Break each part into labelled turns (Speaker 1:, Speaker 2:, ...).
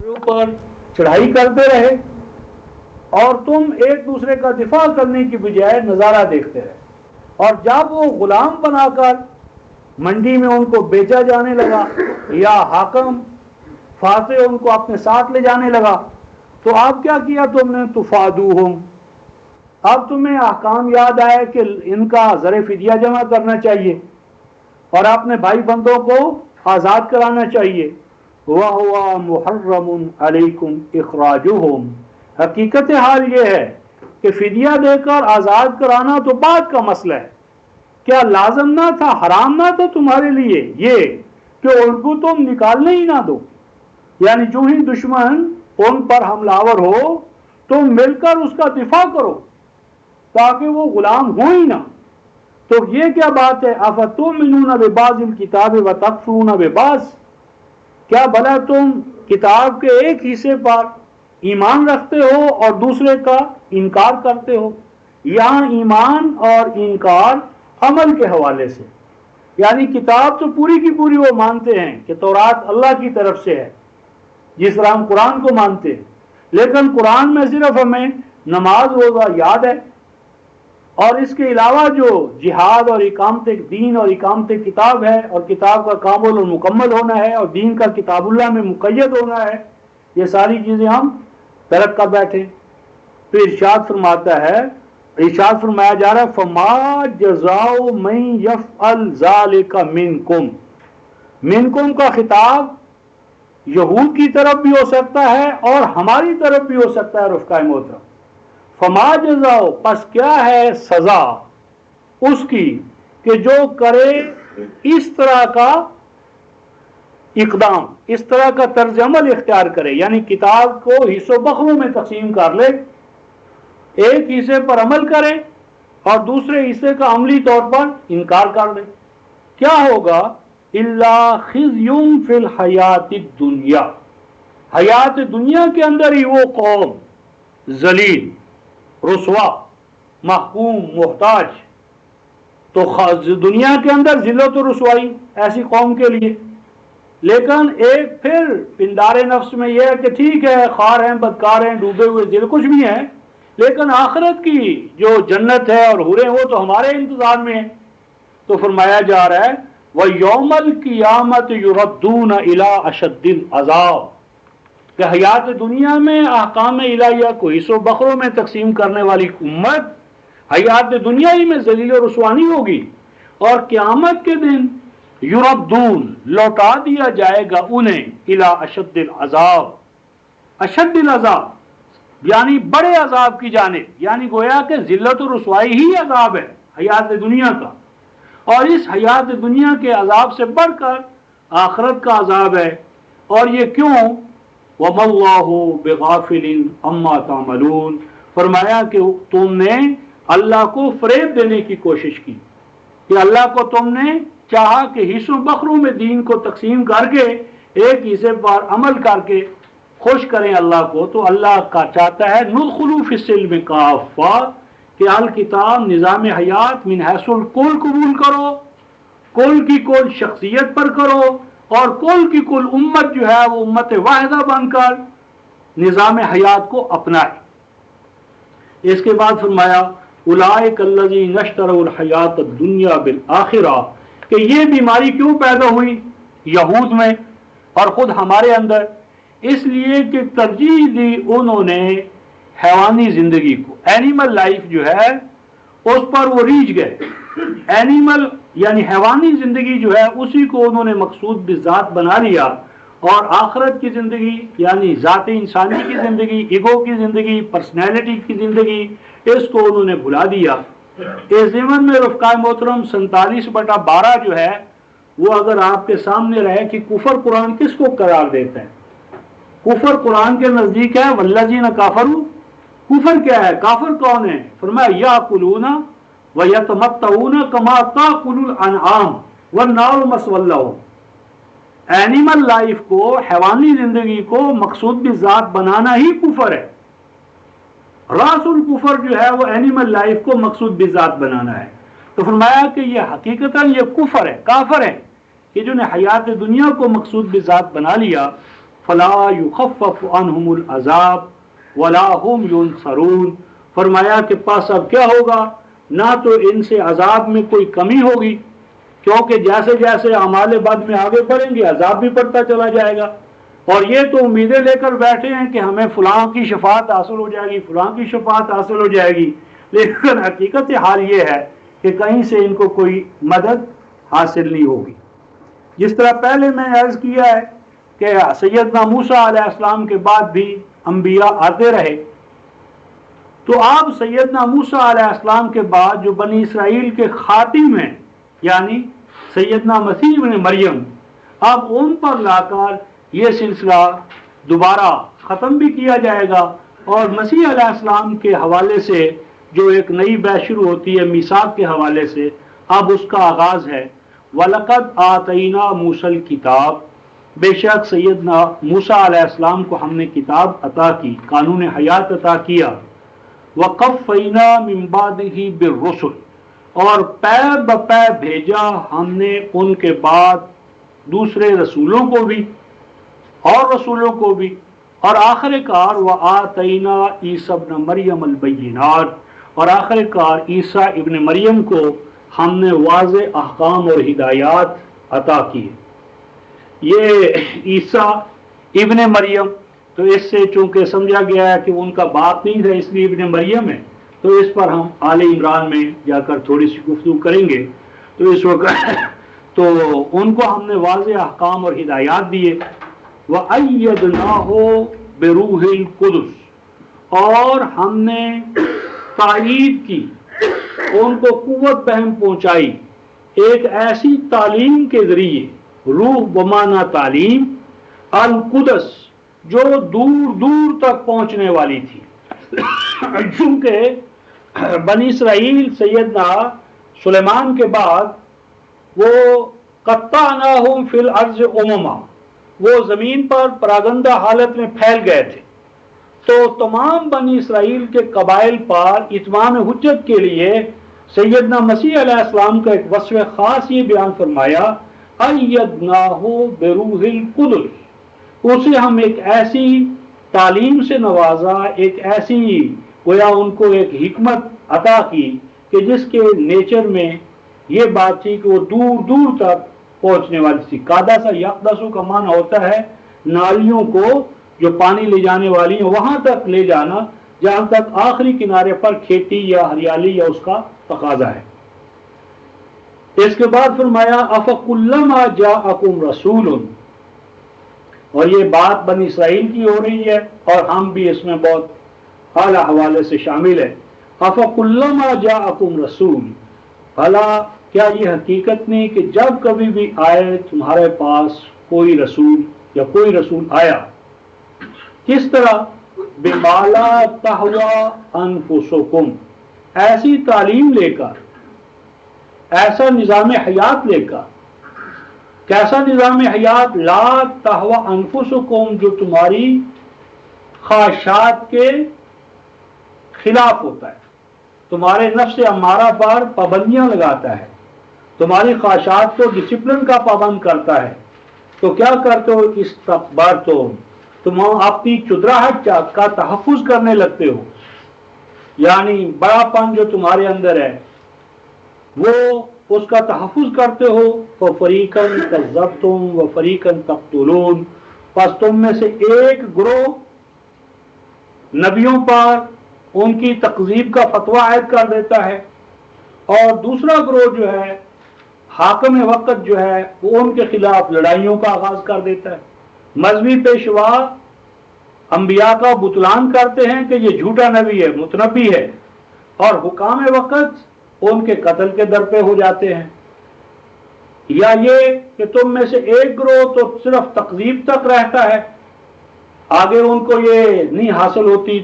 Speaker 1: اوپر چڑھائی کرتے رہے اور تم ایک دوسرے کا دفاع کرنے کی بجائے نظارہ دیکھتے رہے، اور جب وہ غلام بنا کر منڈی میں ان کو بیچا جانے لگا یا حاکم فاتح ان کو اپنے ساتھ لے جانے لگا تو اب کیا کیا تم نے؟ تفادوہم، اب تمہیں احکام یاد آئے کہ ان کا زر فدیہ جمع کرنا چاہیے اور اپنے بھائی بندوں کو آزاد کرانا چاہیے۔ وَهُوَ مُحَرَّمٌ عَلَيْكُمْ إِخْرَاجُهُمْ، حقیقت حال یہ ہے کہ فدیہ دے کر آزاد کرانا تو بعد کا مسئلہ ہے، کیا لازم نہ تھا، حرام نہ تھا تمہارے لیے یہ کہ ان کو تم نکالنے ہی نہ دو؟ یعنی جو ہی دشمن ان پر حملہ آور ہو تم مل کر اس کا دفاع کرو تاکہ وہ غلام ہو ہی نہ۔ تو یہ کیا بات ہے؟ افتؤمنون ببعض الکتاب وتکفرون ببعض، کیا بھلا تم کتاب کے ایک حصے پر ایمان رکھتے ہو اور دوسرے کا انکار کرتے ہو؟ یہاں ایمان اور انکار عمل کے حوالے سے، یعنی کتاب تو پوری کی پوری وہ مانتے ہیں کہ تورات اللہ کی طرف سے ہے جس طرح ہم قرآن کو مانتے ہیں، لیکن قرآن میں صرف ہمیں نماز روزہ یاد ہے، اور اس کے علاوہ جو جہاد اور اقامت دین اور اقامت کتاب ہے اور کتاب کا کامل اور مکمل ہونا ہے اور دین کا کتاب اللہ میں مقید ہونا ہے، یہ ساری چیزیں ہم ترک کر بیٹھے۔ تو ارشاد فرماتا ہے، ارشاد فرمایا جا رہا ہے فما جزاء من یفعل ذلک منکم، منکم کا خطاب یہود کی طرف بھی ہو سکتا ہے اور ہماری طرف بھی ہو سکتا ہے رفقائے محترم۔ فما جزاء، پس کیا ہے سزا اس کی کہ جو کرے اس طرح کا اقدام، اس طرح کا طرز عمل اختیار کرے، یعنی کتاب کو حصوں بخروں میں تقسیم کر لے، ایک حصے پر عمل کرے اور دوسرے حصے کا عملی طور پر انکار کر لے، کیا ہوگا؟ الا خزی فی الحیات الدنیا، حیات دنیا کے اندر ہی وہ قوم ذلیل، رسوا، محکوم، محتاج، تو دنیا کے اندر ذلت و رسوائی ایسی قوم کے لیے۔ لیکن ایک پھر پندار نفس میں یہ ہے کہ ٹھیک ہے، خوار ہیں، بدکار ہیں، ڈوبے ہوئے دل، کچھ بھی ہیں، لیکن آخرت کی جو جنت ہے اور حوریں وہ تو ہمارے انتظار میں ہیں۔ تو فرمایا جا رہا ہے وَيَوْمَ الْقِيَامَةِ يُرَدُّونَ إِلَىٰ أَشَدِّ الْعَذَابِ، کہ حیات دنیا میں احکام الہیہ کو حصوں بخروں میں تقسیم کرنے والی امت حیات دنیا ہی میں ذلیل و رسوا نہیں ہوگی، اور قیامت کے دن یردون، لوٹا دیا جائے گا انہیں الی اشد العذاب، اشد العذاب یعنی بڑے عذاب کی جانب، یعنی گویا کہ ذلت و رسوائی ہی عذاب ہے حیات دنیا کا، اور اس حیات دنیا کے عذاب سے بڑھ کر آخرت کا عذاب ہے۔ اور یہ کیوں؟ وَمَا اللَّهُ بِغَافِلٍ عَمَّا تَعْمَلُونَ، فرمایا کہ تم نے اللہ کو فریب دینے کی کوشش کی، کہ اللہ کو تم نے چاہا کہ حصوں بخروں میں دین کو تقسیم کر کے ایک حصے پر عمل کر کے خوش کریں اللہ کو، تو اللہ کا چاہتا ہے ندخلوا فی السلم کافہ، کہ الکتاب نظام حیات من حیث الکل قبول کرو، کل کی کل شخصیت پر کرو، اور کل کی کل امت جو ہے وہ امت واحدہ بن کر نظام حیات کو اپنائے۔ اس کے بعد فرمایا اولئک الذین اشتروا الحیات الدنیا بالآخرہ، کہ یہ بیماری کیوں پیدا ہوئی یہود میں اور خود ہمارے اندر؟ اس لیے کہ ترجیح دی انہوں نے حیوانی زندگی کو، اینیمل لائف جو ہے اس پر وہ ریجھ گئے، اینیمل یعنی حیوانی زندگی جو ہے اسی کو انہوں نے مقصود بذات بنا لیا، اور آخرت کی زندگی یعنی ذات انسانی کی زندگی، ایگو کی زندگی، پرسنالٹی کی زندگی، اس کو انہوں نے بھلا دیا۔ اس ضمن میں رفقائے محترم 47/12 جو ہے وہ اگر آپ کے سامنے رہے کہ کفر قرآن کس کو قرار دیتا ہے؟ کفر قرآن کے نزدیک ہے والذین کفروا، کفر کیا ہے؟ کافر کون ہے؟ فرمایا یاکلون ویتمتعون کما تاکل الانعام والنار مثوی لہم، اینیمل لائف کو، حیوانی زندگی کو مقصود بذات بنانا ہی کفر ہے۔ راس الکفر جو ہے وہ اینیمل لائف کو مقصود بذات بنانا ہے۔ تو فرمایا کہ یہ حقیقتاً یہ کفر ہے، کافر ہے کہ جنہوں نے حیات دنیا کو مقصود بذات بنا لیا، فلا یخفف عنہم العذاب ولا هم ینصرون، فرمایا کہ پس اب کیا ہوگا، نہ تو ان سے عذاب میں کوئی کمی ہوگی، کیونکہ جیسے جیسے اعمال بد میں آگے بڑھیں گے عذاب بھی بڑھتا چلا جائے گا، اور یہ تو امیدیں لے کر بیٹھے ہیں کہ ہمیں فلاں کی شفاعت حاصل ہو جائے گی، فلاں کی شفاعت حاصل ہو جائے گی، لیکن حقیقت حال یہ ہے کہ کہیں سے ان کو کوئی مدد حاصل نہیں ہوگی۔ جس طرح پہلے میں عرض کیا ہے کہ سیدنا موسیٰ علیہ السلام کے بعد بھی انبیاء آتے رہے، تو اب سیدنا موسیٰ علیہ السلام کے بعد جو بنی اسرائیل کے خاتم ہیں یعنی سیدنا مسیح ابن مریم، اب ان پر لا کر یہ سلسلہ دوبارہ ختم بھی کیا جائے گا، اور مسیح علیہ السلام کے حوالے سے جو ایک نئی بیعت شروع ہوتی ہے میثاق کے حوالے سے، اب اس کا آغاز ہے۔ وَلَقَدْ آتَيْنَا مُوسَى الْكِتَابَ، بے شک سیدنا موسیٰ علیہ السلام کو ہم نے کتاب عطا کی، قانون حیات عطا کیا۔ وَقَفَّيْنَا مِن بَعْدِهِ بِالرُّسُلِ، اور پے بپے بھیجا ہم نے ان کے بعد دوسرے رسولوں کو بھی اور رسولوں کو بھی، اور آخر کار وَآتَيْنَا عِیسیٰ ابن مریم البینات، اور آخر کار عیسیٰ ابن مریم کو ہم نے واضح احکام اور ہدایات عطا کیے۔ یہ عیسیٰ ابن مریم، تو اس سے چونکہ سمجھا گیا ہے کہ ان کا باپ نہیں تھا اس لیے ابن مریم ہے، تو اس پر ہم آل عمران میں جا کر تھوڑی سی گفتگو کریں گے۔ تو اس وقت تو ان کو ہم نے واضح احکام اور ہدایات دیے۔ وَأَيَّدْنَاهُ بِرُوحِ الْقُدُسِ، اور ہم نے تائید کی، ان کو قوت بہم پہنچائی ایک ایسی تعلیم کے ذریعے، روح بمعنی تعلیم، القدس جو دور دور تک پہنچنے والی تھی، چونکہ بنی اسرائیل سیدنا سلیمان کے بعد وہ قطعناہم فی الارض امما، وہ زمین پر پراگندہ حالت میں پھیل گئے تھے، تو تمام بنی اسرائیل کے قبائل پر اتمام حجت کے لیے سیدنا مسیح علیہ السلام کا ایک وصف خاص یہ بیان فرمایا، ایدناہ بروح القدس، اسے ہم ایک ایسی تعلیم سے نوازا، ایک ایسی گویا ان کو ایک حکمت عطا کی کہ جس کے نیچر میں یہ بات تھی کہ وہ دور دور تک پہنچنے والی تھی۔ قادسہ یقدسو کا معنی ہوتا ہے نالیوں کو جو پانی لے جانے والی ہیں وہاں تک لے جانا جہاں تک آخری کنارے پر کھیتی یا ہریالی یا اس کا تقاضا ہے۔ اس کے بعد فرمایا افکلما جاءکم رسول، اور یہ بات بنی اسرائیل کی ہو رہی ہے اور ہم بھی اس میں بہت اعلیٰ حوالے سے شامل ہے۔ افکلما جاءکم رسول، بھلا کیا یہ حقیقت نہیں کہ جب کبھی بھی آئے تمہارے پاس کوئی رسول یا کوئی رسول آیا، کس طرح بما لا تہوی انفسکم، ایسی تعلیم لے کر، ایسا نظام حیات لے کر، کیسا نظام حیات، لا تہوی انفسکم، جو تمہاری خواہشات کے خلاف ہوتا ہے، تمہارے نفس امارہ پر پابندیاں لگاتا ہے، تمہاری خواہشات کو ڈسپلن کا پابند کرتا ہے، تو کیا کرتے ہو، استکبرتم، تم اپنی چدراہٹ کا تحفظ کرنے لگتے ہو، یعنی بڑا پن جو تمہارے اندر ہے وہ اس کا تحفظ کرتے ہو۔ فَفَرِيقًا كَذَّبْتُمْ وَفَرِيقًا تَقْتُلُونَ، پس تم میں سے ایک گروہ نبیوں پر ان کی تکذیب کا فتویٰ عائد کر دیتا ہے، اور دوسرا گروہ جو ہے حاکم وقت جو ہے وہ ان کے خلاف لڑائیوں کا آغاز کر دیتا ہے۔ مذہبی پیشوا انبیاء کا بطلان کرتے ہیں کہ یہ جھوٹا نبی ہے، متنبی ہے، اور حکام وقت ان کے قتل کے در پہ ہو جاتے ہیں۔ یا یہ کہ تم میں سے ایک گروہ تو صرف تکذیب تک رہتا ہے، آگے ان کو یہ نہیں حاصل ہوتی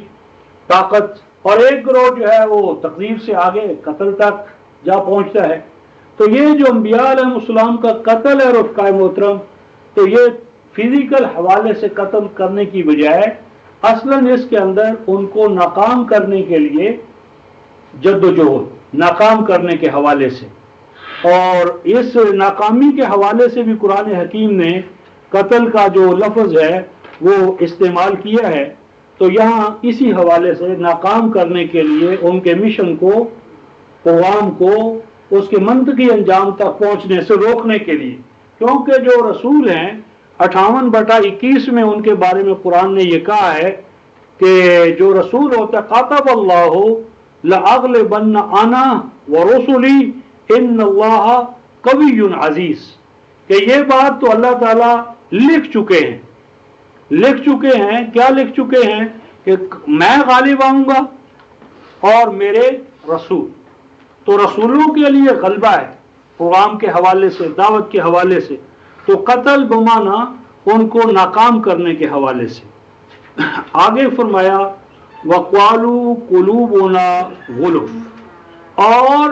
Speaker 1: طاقت، اور ایک گروہ جو ہے وہ تکذیب سے آگے قتل تک جا پہنچتا ہے۔ تو یہ جو انبیاء علیہ السلام کا قتل ہے رفقائے محترم، تو یہ فزیکل حوالے سے قتل کرنے کی بجائے اصلاً اس کے اندر ان کو ناکام کرنے کے لیے جد و جہد، ناکام کرنے کے حوالے سے، اور اس ناکامی کے حوالے سے بھی قرآن حکیم نے قتل کا جو لفظ ہے وہ استعمال کیا ہے، تو یہاں اسی حوالے سے ناکام کرنے کے لیے ان کے مشن کو، پیغام کو اس کے منطقی انجام تک پہنچنے سے روکنے کے لیے، کیونکہ جو رسول ہیں 58/21 میں ان کے بارے میں قرآن نے یہ کہا ہے کہ جو رسول ہوتا ہے خاطب اللہ لأغلبن انا ورسلی ان اللہ قوی عزیز، کہ یہ بات تو اللہ تعالیٰ لکھ چکے ہیں، کیا لکھ چکے ہیں؟ کہ میں غالب آؤں گا اور میرے رسول، تو رسولوں کے لیے غلبہ ہے پیغام کے حوالے سے، دعوت کے حوالے سے، تو قتل بمانا ان کو ناکام کرنے کے حوالے سے۔ آگے فرمایا وَقَالُوا قُلُوبُنَا غُلُفٌ، اور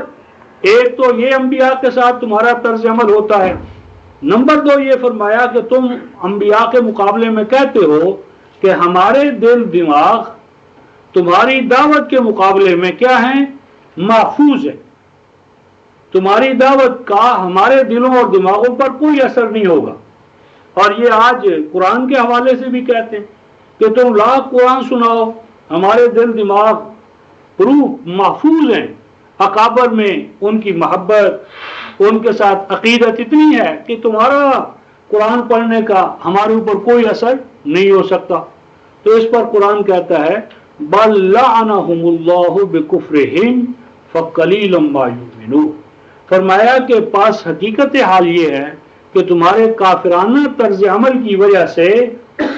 Speaker 1: ایک تو یہ انبیاء کے ساتھ تمہارا طرز عمل ہوتا ہے، نمبر 2 یہ فرمایا کہ تم انبیاء کے مقابلے میں کہتے ہو کہ ہمارے دل دماغ تمہاری دعوت کے مقابلے میں کیا ہیں؟ محفوظ ہے، تمہاری دعوت کا ہمارے دلوں اور دماغوں پر کوئی اثر نہیں ہوگا۔ اور یہ آج قرآن کے حوالے سے بھی کہتے ہیں کہ تم لاکھ قرآن سناؤ، ہمارے دل دماغ روح محفوظ ہیں، اکابر میں ان کی محبت، ان کے ساتھ عقیدت اتنی ہے کہ تمہارا قرآن پڑھنے کا ہمارے اوپر کوئی اثر نہیں ہو سکتا۔ تو اس پر قرآن کہتا ہے بل لعنہم اللہ بکفرہم فقلیلا ما یؤمنون، فرمایا کہ پاس حقیقت حال یہ ہے کہ تمہارے کافرانہ طرز عمل کی وجہ سے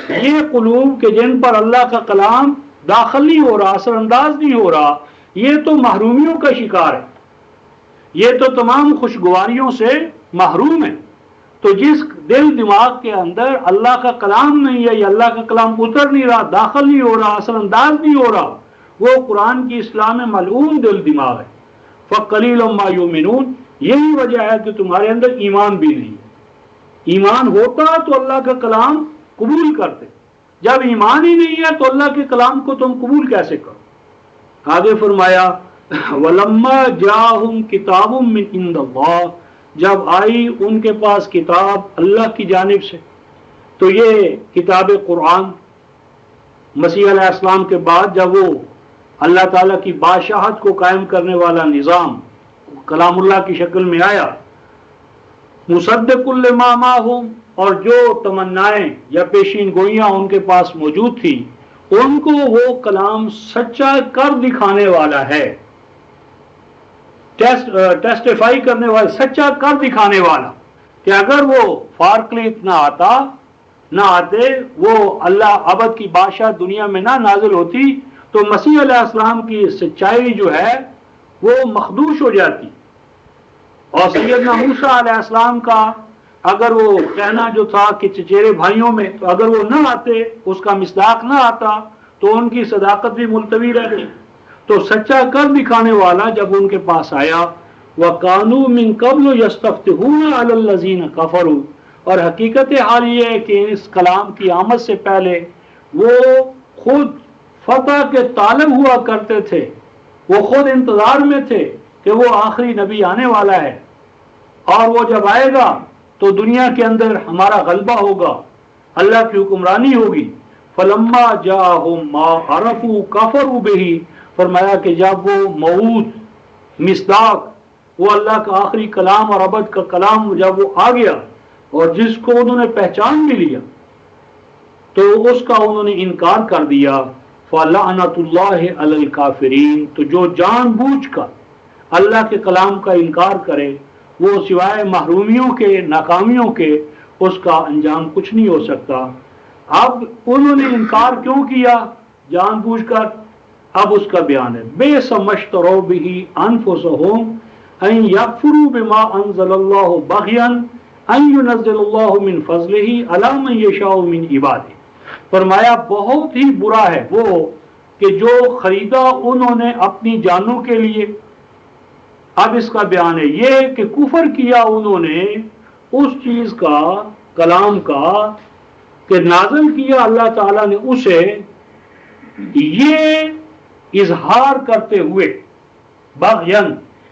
Speaker 1: یہ قلوب کہ جن پر اللہ کا کلام داخل نہیں ہو رہا، اثر انداز نہیں ہو رہا، یہ تو محرومیوں کا شکار ہے، یہ تو تمام خوشگواریوں سے محروم ہے۔ تو جس دل دماغ کے اندر اللہ کا کلام نہیں ہے، یا اللہ کا کلام اتر نہیں رہا، داخل نہیں ہو رہا، اثر انداز نہیں ہو رہا، وہ قرآن کی اصطلاح میں ملعون دل دماغ ہے۔ فَقَلِيلٌ مَا يُؤْمِنُونَ، یہی وجہ ہے کہ تمہارے اندر ایمان بھی نہیں ہے۔ ایمان ہوتا تو اللہ کا کلام قبول کرتے، جب ایمان ہی نہیں ہے تو اللہ کے کلام کو تم قبول کیسے کرو؟ آگے فرمایا وَلَمَّا جَاءَهُمْ كِتَابٌ مِّنْ عِندِ اللَّهِ، جب آئی ان کے پاس کتاب اللہ کی جانب سے، تو یہ کتاب قرآن مسیح علیہ السلام کے بعد جب وہ اللہ تعالیٰ کی بادشاہت کو قائم کرنے والا نظام کلام اللہ کی شکل میں آیا، مصدق لما معہم، اور جو تمنائیں یا پیشین گوئیاں ان کے پاس موجود تھی ان کو وہ کلام سچا کر دکھانے والا ہے، ٹیسٹیفائی کرنے والا، سچا کر دکھانے والا، کہ اگر وہ فارکلیت نہ آتے، وہ اللہ ابد کی بادشاہ دنیا میں نہ نازل ہوتی، تو مسیح علیہ السلام کی سچائی جو ہے وہ مخدوش ہو جاتی، اور سیدنا موسیٰ علیہ السلام کا اگر وہ کہنا جو تھا کہ چچیرے بھائیوں میں، تو اگر وہ نہ آتے، اس کا مصداق نہ آتا، تو ان کی صداقت بھی ملتوی رہتی۔ تو سچا کر دکھانے والا جب ان کے پاس آیا، وَقَانُوا مِن قَبْلُ يَسْتَفْتِحُونَ عَلَى الَّذِينَ كَفَرُوا، اور حقیقت حال یہ ہے کہ اس کلام کی آمد سے پہلے وہ خود فتح کے طالب ہوا کرتے تھے، وہ خود انتظار میں تھے کہ وہ آخری نبی آنے والا ہے، اور وہ جب آئے گا تو دنیا کے اندر ہمارا غلبہ ہوگا، اللہ کی حکمرانی ہوگی۔ فَلَمَّا جَاءَهُم مَّا عَرَفُوا كَفَرُوا بِهِ، فرمایا کہ جب وہ موعود مصداق، وہ اللہ کا آخری کلام اور ابد کا کلام جب وہ آ گیا، اور جس کو انہوں نے پہچان بھی لیا، تو اس کا انہوں نے انکار کر دیا۔ فَلَعْنَةُ اللَّهِ عَلَى الْكَافِرِينَ، تو جو جان بوجھ کر اللہ کے کلام کا انکار کرے، وہ سوائے محرومیوں کے، ناکامیوں کے، اس کا انجام کچھ نہیں ہو سکتا۔ اب انہوں نے انکار کیوں کیا جان بوجھ کر، اب اس کا بیان ہے بئس ما اشتروا به انفسهم ان يكفروا بما انزل الله بغيا ان ينزل الله من فضله على من يشاء من عباده، فرمایا بہت ہی برا ہے وہ کہ جو خریدا انہوں نے اپنی جانوں کے لیے۔ اب اس کا بیان ہے یہ کہ کفر کیا انہوں نے اس چیز کا، کلام کا، کہ نازل کیا اللہ تعالیٰ نے اسے، یہ اظہار کرتے ہوئے، بغین،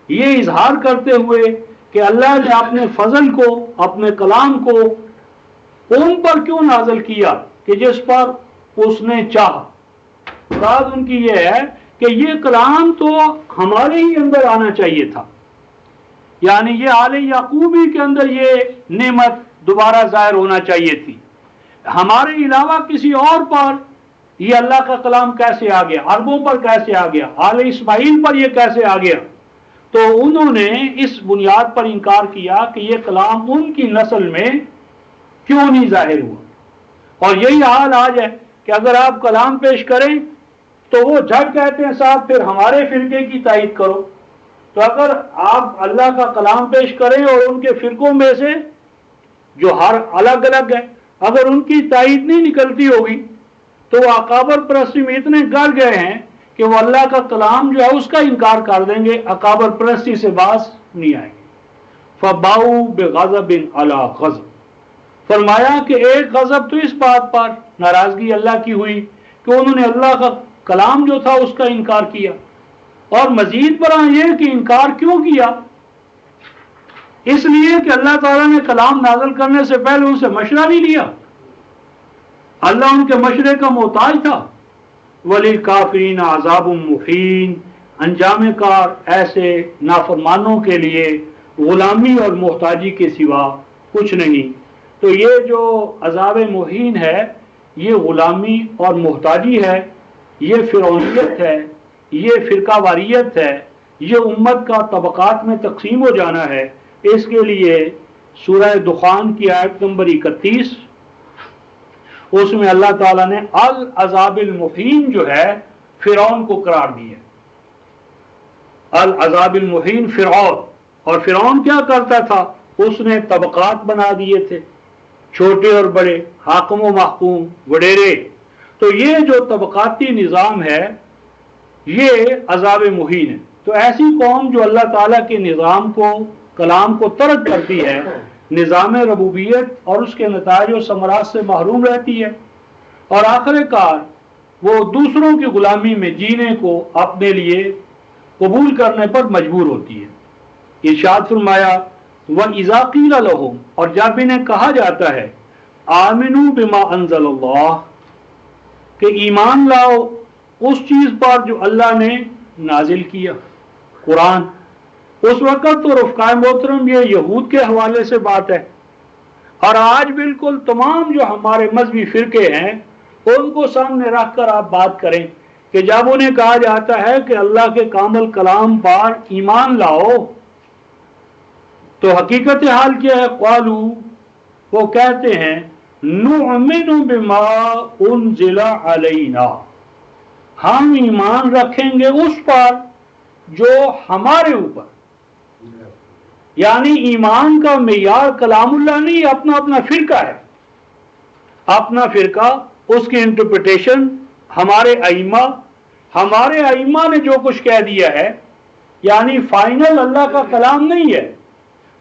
Speaker 1: یہ اظہار کرتے ہوئے کہ اللہ نے اپنے فضل کو، اپنے کلام کو ان پر کیوں نازل کیا کہ جس پر اس نے چاہا۔ مراد ان کی یہ ہے کہ یہ کلام تو ہمارے ہی اندر آنا چاہیے تھا، یعنی یہ آل یعقوبی کے اندر یہ نعمت دوبارہ ظاہر ہونا چاہیے تھی۔ ہمارے علاوہ کسی اور پر یہ اللہ کا کلام کیسے آ گیا؟ عربوں پر کیسے آ گیا؟ آل اسماعیل پر یہ کیسے آ گیا؟ تو انہوں نے اس بنیاد پر انکار کیا کہ یہ کلام ان کی نسل میں کیوں نہیں ظاہر ہوا۔ اور یہی حال آج ہے کہ اگر آپ کلام پیش کریں تو وہ جھٹ کہتے ہیں صاحب پھر ہمارے فرقے کی تائید کرو۔ تو اگر آپ اللہ کا کلام پیش کریں اور ان کے فرقوں میں سے جو ہر الگ الگ ہے اگر ان کی تائید نہیں نکلتی ہوگی تو وہ اکابر پرستی میں اتنے گر گئے ہیں کہ وہ اللہ کا کلام جو ہے اس کا انکار کر دیں گے، اکابر پرستی سے باز نہیں آئیں گے۔ فَبَاءُوا بِغَضَبٍ عَلَىٰ غَضَبٍ، فرمایا کہ ایک غضب تو اس بات پر ناراضگی اللہ کی ہوئی کہ انہوں نے اللہ کا کلام جو تھا اس کا انکار کیا، اور مزید برآں یہ کہ انکار کیوں کیا؟ اس لیے کہ اللہ تعالیٰ نے کلام نازل کرنے سے پہلے ان سے مشورہ نہیں لیا، اللہ ان کے مشورے کا محتاج تھا۔ وَلِلْكَافِرِينَ عَذَابٌ مُّهِينٌ، انجام کار ایسے نافرمانوں کے لیے غلامی اور محتاجی کے سوا کچھ نہیں۔ تو یہ جو عذاب مہین ہے یہ غلامی اور محتاجی ہے، یہ فرعونیت ہے، یہ فرقہ واریت ہے، یہ امت کا طبقات میں تقسیم ہو جانا ہے۔ اس کے لیے سورہ دخان کی آیت نمبر 31 اس میں اللہ تعالیٰ نے العذاب المہین جو ہے فرعون کو قرار دی ہے۔ العذاب المہین فرعون، اور فرعون کیا کرتا تھا؟ اس نے طبقات بنا دیے تھے، چھوٹے اور بڑے، حاکم و محکوم، وڈیرے۔ تو یہ جو طبقاتی نظام ہے یہ عذاب مہین ہے۔ تو ایسی قوم جو اللہ تعالیٰ کے نظام کو، کلام کو ترک کرتی ہے، نظام ربوبیت اور اس کے نتائج و ثمرات سے محروم رہتی ہے، اور آخر کار وہ دوسروں کی غلامی میں جینے کو اپنے لیے قبول کرنے پر مجبور ہوتی ہے۔ ارشاد فرمایا وَإِذَا قِيلَ لَهُمْ، اور جب انہیں کہا جاتا ہے آمنوا بما انزل اللہ، کہ ایمان لاؤ اس چیز پر جو اللہ نے نازل کیا، قرآن۔ اس وقت تو رفقائے محترم یہ یہود کے حوالے سے بات ہے، اور آج بالکل تمام جو ہمارے مذہبی فرقے ہیں ان کو سامنے رکھ کر آپ بات کریں کہ جب انہیں کہا جاتا ہے کہ اللہ کے کامل کلام پر ایمان لاؤ تو حقیقت حال کیا ہے؟ قالو، وہ کہتے ہیں نؤمن بما انزل علینا، ہم ایمان رکھیں گے اس پر جو ہمارے اوپر، یعنی ایمان کا معیار کلام اللہ نہیں، اپنا اپنا فرقہ ہے، اپنا فرقہ، اس کی انٹرپریٹیشن ہمارے ائمہ نے جو کچھ کہہ دیا ہے، یعنی فائنل اللہ کا کلام نہیں ہے،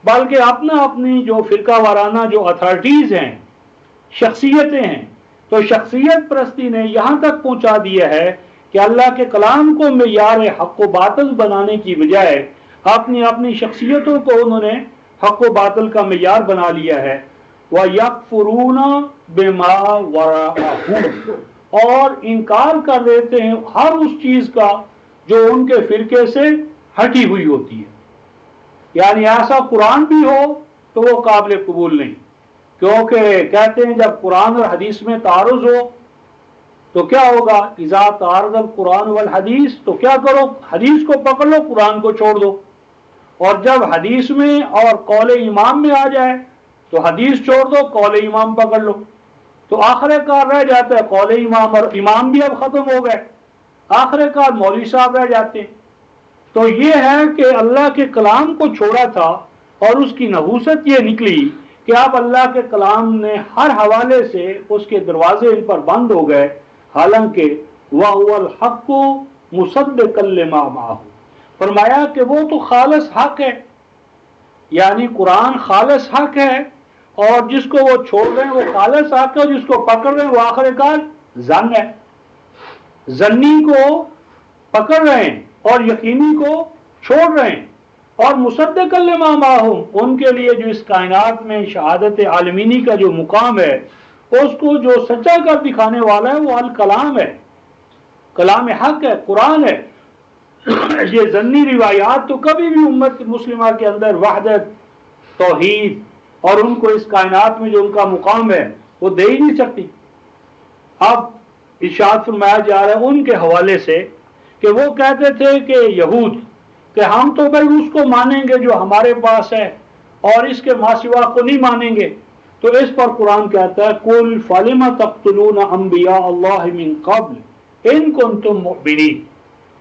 Speaker 1: بلکہ اپنا اپنی جو فرقہ وارانہ جو اتھارٹیز ہیں، شخصیتیں ہیں، تو شخصیت پرستی نے یہاں تک پہنچا دیا ہے کہ اللہ کے کلام کو معیار حق و باطل بنانے کی بجائے اپنی اپنی شخصیتوں کو انہوں نے حق و باطل کا معیار بنا لیا ہے۔ وَيَكْفُرُونَ بِمَا وَرَاءَهُ، اور انکار کر دیتے ہیں ہر اس چیز کا جو ان کے فرقے سے ہٹی ہوئی ہوتی ہے، یعنی ایسا قرآن بھی ہو تو وہ قابل قبول نہیں، کیونکہ کہتے ہیں جب قرآن اور حدیث میں تعارض ہو تو کیا ہوگا؟ اذا تعارض القرآن والحدیث، تو کیا کرو؟ حدیث کو پکڑ لو، قرآن کو چھوڑ دو، اور جب حدیث میں اور قول امام میں آ جائے تو حدیث چھوڑ دو، قول امام پکڑ لو، تو آخر کار رہ جاتا ہے قول امام، اور امام بھی اب ختم ہو گئے، آخر کار مولوی صاحب رہ جاتے ہیں۔ تو یہ ہے کہ اللہ کے کلام کو چھوڑا تھا اور اس کی نحوست یہ نکلی کہ اب اللہ کے کلام نے ہر حوالے سے اس کے دروازے ان پر بند ہو گئے، حالانکہ وَهُوَ الْحَقُّ مُصَدِّقًا لِمَا مَعَهُ، فرمایا کہ وہ تو خالص حق ہے، یعنی قرآن خالص حق ہے، اور جس کو وہ چھوڑ رہے ہیں وہ خالص حق ہے، جس کو پکڑ رہے ہیں وہ آخر کار زن ہے، زنی کو پکڑ رہے ہیں اور یقینی کو چھوڑ رہے ہیں، اور مصدقا لما معہم، ان کے لیے جو اس کائنات میں شہادت عالمینی کا جو مقام ہے اس کو جو سچا کر دکھانے والا ہے وہ الکلام ہے، کلام حق ہے، قرآن ہے۔ یہ ظنی روایات تو کبھی بھی امت مسلمہ کے اندر وحدت، توحید اور ان کو اس کائنات میں جو ان کا مقام ہے وہ دے ہی نہیں سکتی۔ اب ارشاد فرمایا جا رہا ہے ان کے حوالے سے کہ وہ کہتے تھے کہ یہود کہ ہم تو بھائی اس کو مانیں گے جو ہمارے پاس ہے اور اس کے ماں سوا کو نہیں مانیں گے۔ تو اس پر قرآن کہتا ہے قُلْ فَلِمَ تَقْتُلُونَ أَنْبِيَاءَ اللَّهِ مِنْ قَبْلِ إِن كُنْتُمْ مُؤْمِنِينَ۔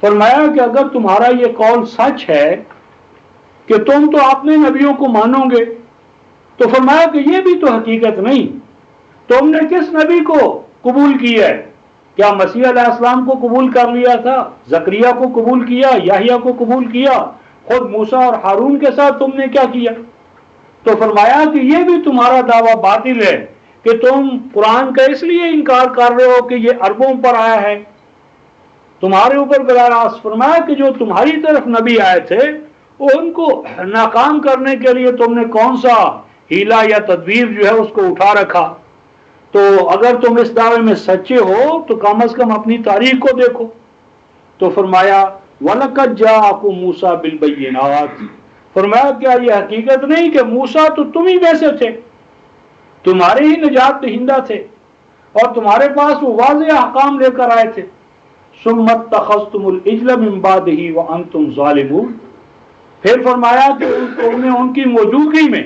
Speaker 1: فرمایا کہ اگر تمہارا یہ قول سچ ہے کہ تم تو اپنے نبیوں کو مانو گے، تو فرمایا کہ یہ بھی تو حقیقت نہیں، تم نے کس نبی کو قبول کیا ہے؟ کیا مسیح علیہ السلام کو قبول کر لیا تھا؟ زکریا کو قبول کیا؟ یحییٰ کو قبول کیا؟ خود موسیٰ اور ہارون کے ساتھ تم نے کیا کیا؟ تو فرمایا کہ یہ بھی تمہارا دعویٰ باطل ہے کہ تم قرآن کا اس لیے انکار کر رہے ہو کہ یہ عربوں پر آیا ہے تمہارے اوپر براہ راست۔ فرمایا کہ جو تمہاری طرف نبی آئے تھے ان کو ناکام کرنے کے لیے تم نے کون سا ہیلا یا تدبیر جو ہے اس کو اٹھا رکھا؟ تو اگر تم اس دعوے میں سچے ہو تو کم از کم اپنی تاریخ کو دیکھو۔ تو فرمایا وَلَقَدْ جَاءَكُم مُوسَىٰ بِالْبَيِّنَاتِ، فرمایا کیا یہ حقیقت نہیں کہ موسیٰ تو تم ہی میں سے تھے، تمہارے ہی نجات دہندہ تھے اور تمہارے پاس وہ واضح احکام لے کر آئے تھے۔ ثُمَّ اتَّخَذْتُمُ الْعِجْلَ مِن بَعْدِهِ وَأَنْتُمْ ظَالِمُونَ، پھر فرمایا کہ تم نے ان کی موجودگی میں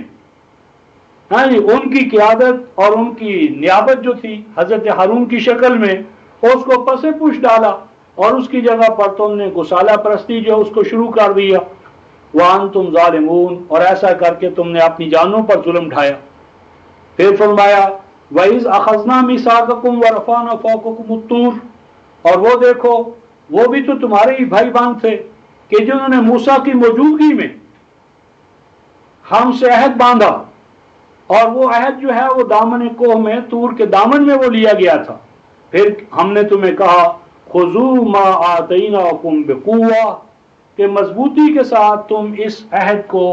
Speaker 1: ان کی قیادت اور ان کی نیابت جو تھی حضرت ہارون کی شکل میں اس کو پس پوش ڈالا اور اس کی جگہ پر تم نے گسالہ پرستی جو اس کو شروع کر دیا۔ وَأَنْتُمْ ظَالِمُونَ، اور ایسا کر کے تم نے اپنی جانوں پر ظلم ڈھایا۔ پھر فرمایا وَإِذْ أَخَذْنَا مِيثَاقَكُمْ وَرَفَعْنَا فَوْقَكُمُ الطُّورَ، اور وہ دیکھو وہ بھی تو تمہارے ہی بھائی بہن تھے کہ جنہوں نے موسیٰ کی موجودگی میں ہم سے عہد باندھا، اور وہ عہد جو ہے وہ دامن کوہ میں طور کے دامن میں وہ لیا گیا تھا۔ پھر ہم نے تمہیں کہا خُذُوا مَا آتَيْنَاكُمْ بِقُوَّةٍ، کہ مضبوطی کے ساتھ تم اس عہد کو،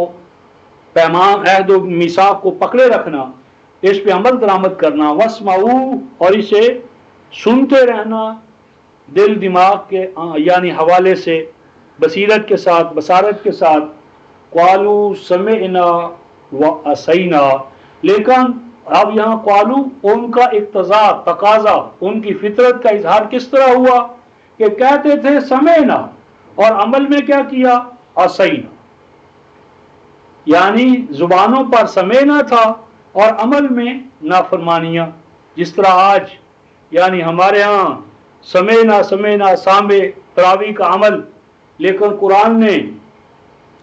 Speaker 1: پیمان عہد و میثاق کو پکڑے رکھنا، اس پہ عمل درآمد کرنا۔ وَاسْمَعُوا، اور اسے سنتے رہنا دل دماغ کے یعنی حوالے سے، بصیرت کے ساتھ، بصارت کے ساتھ۔ قَالُوا سَمِعْنَا وَعَصَيْنَا، لیکن اب یہاں قالو ان کا اقتضا، تقاضا، ان کی فطرت کا اظہار کس طرح ہوا کہ کہتے تھے سمعنا اور عمل میں کیا کیا؟ عصینا، یعنی زبانوں پر سمعنا تھا اور عمل میں نافرمانیاں، جس طرح آج یعنی ہمارے ہاں سمعنا سمعنا سامع تراویح کا عمل، لیکن قرآن نے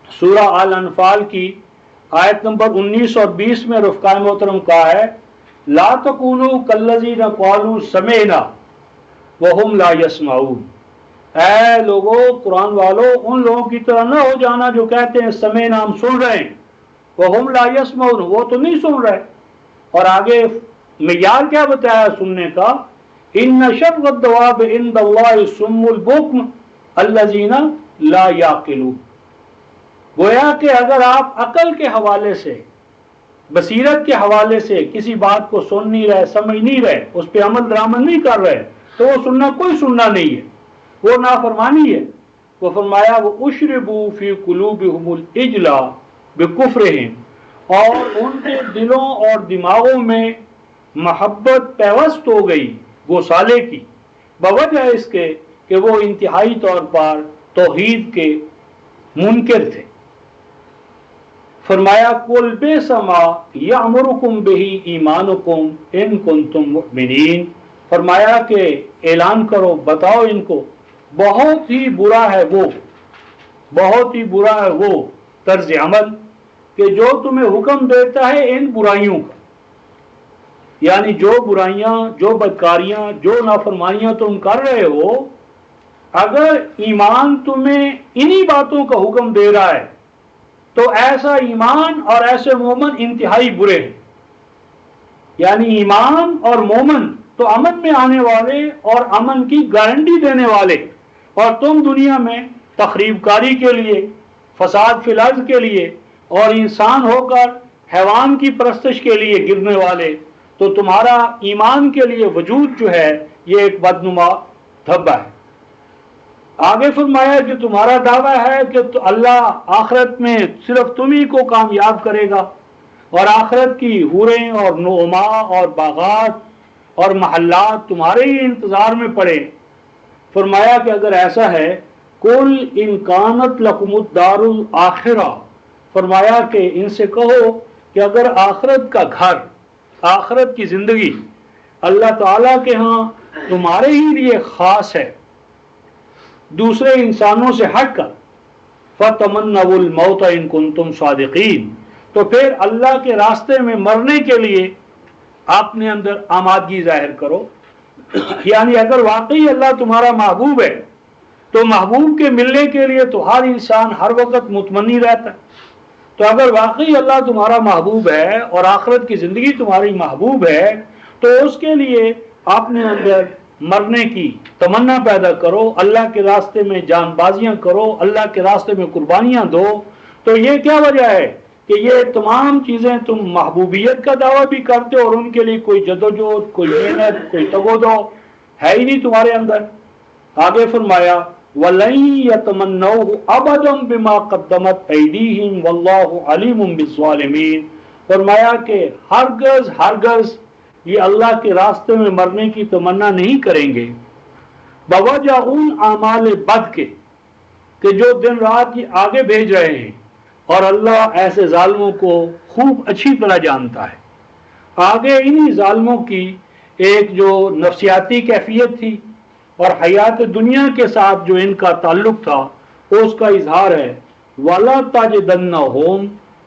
Speaker 1: سورہ آل انفال کی آیت نمبر 19 اور 20 میں رفقائے محترم کہا ہے لا تکونوا کالذین قالوا سمعنا وہم لا یسمعون، اے لوگوں، قرآن والو، ان لوگوں کی طرح نہ ہو جانا جو کہتے ہیں سمعنا، ہم سن رہے ہیں، وہم لا یسمعون، وہ تو نہیں سن رہے۔ اور آگے معیار کیا بتایا سننے کا؟ ان شر الدواب عند اللہ الصم البکم الذین لا یعقلون، گویا کہ اگر آپ عقل کے حوالے سے، بصیرت کے حوالے سے کسی بات کو سن نہیں رہے، سمجھ نہیں رہے، اس پہ عمل درآمد نہیں کر رہے، تو وہ سننا کوئی سننا نہیں ہے، وہ نافرمانی ہے۔ وہ فرمایا وہ اشربوا فی قلوبہم العجل بکفرہم، اور ان کے دلوں اور دماغوں میں محبت پیوست ہو گئی گوسالے کی، بوجہ اس کے کہ وہ انتہائی طور پر توحید کے منکر تھے۔ فرمایا قُلْ بِئْسَ مَا یَأْمُرُکُم بِہِ ایمانکم ان کنتم مؤمنین، فرمایا کہ اعلان کرو، بتاؤ ان کو، بہت ہی برا ہے وہ، بہت ہی برا ہے وہ طرز عمل کہ جو تمہیں حکم دیتا ہے ان برائیوں کا، یعنی جو برائیاں، جو بدکاریاں، جو نافرمانیاں تم کر رہے ہو، اگر ایمان تمہیں انہی باتوں کا حکم دے رہا ہے تو ایسا ایمان اور ایسے مومن انتہائی برے ہیں۔ یعنی ایمان اور مومن تو امن میں آنے والے اور امن کی گارنٹی دینے والے، اور تم دنیا میں تخریب کاری کے لیے، فساد فی الارض کے لیے، اور انسان ہو کر حیوان کی پرستش کے لیے گرنے والے، تو تمہارا ایمان کے لیے وجود جو ہے یہ ایک بدنما دھبا ہے۔ آگے فرمایا کہ تمہارا دعویٰ ہے کہ اللہ آخرت میں صرف تم ہی کو کامیاب کرے گا اور آخرت کی حوریں اور نعما اور باغات اور محلات تمہارے ہی انتظار میں پڑے۔ فرمایا کہ اگر ایسا ہے کل ان کانت لکم الدار الآخرہ، فرمایا کہ ان سے کہو کہ اگر آخرت کا گھر، آخرت کی زندگی اللہ تعالیٰ کے ہاں تمہارے ہی لیے خاص ہے دوسرے انسانوں سے ہٹ کر، فَتَمَنَّوُا الْمَوْتَ إِن كُنتُمْ صَادِقِينَ، تو پھر اللہ کے راستے میں مرنے کے لیے اپنے اندر آمادگی ظاہر کرو۔ یعنی اگر واقعی اللہ تمہارا محبوب ہے تو محبوب کے ملنے کے لیے تو ہر انسان ہر وقت متمنی رہتا ہے۔ تو اگر واقعی اللہ تمہارا محبوب ہے اور آخرت کی زندگی تمہاری محبوب ہے تو اس کے لیے اپنے اندر مرنے کی تمنا پیدا کرو، اللہ کے راستے میں جان بازیاں کرو، اللہ کے راستے میں قربانیاں دو۔ تو یہ کیا وجہ ہے کہ یہ تمام چیزیں تم محبوبیت کا دعویٰ بھی کرتے ہو اور ان کے لیے کوئی جدوجہد، کوئی محنت، کوئی تگودو ہے ہی نہیں تمہارے اندر۔ آگے فرمایا وَلَن يَتَمَنَّوْهُ أَبَدًا بِمَا قَدَّمَتْ أَيْدِيهِمْ وَاللَّهُ عَلِيمٌ بِالظَّالِمِينَ، فرمایا کہ ہرگز یہ اللہ کے راستے میں مرنے کی تمنا نہیں کریں گے بوجہ ان اعمال بد کے کہ جو دن رات یہ آگے بھیج رہے ہیں، اور اللہ ایسے ظالموں کو خوب اچھی طرح جانتا ہے۔ آگے انہی ظالموں کی ایک جو نفسیاتی کیفیت تھی اور حیات دنیا کے ساتھ جو ان کا تعلق تھا اس کا اظہار ہے، وَلَا تَجِدَنَّهُمْ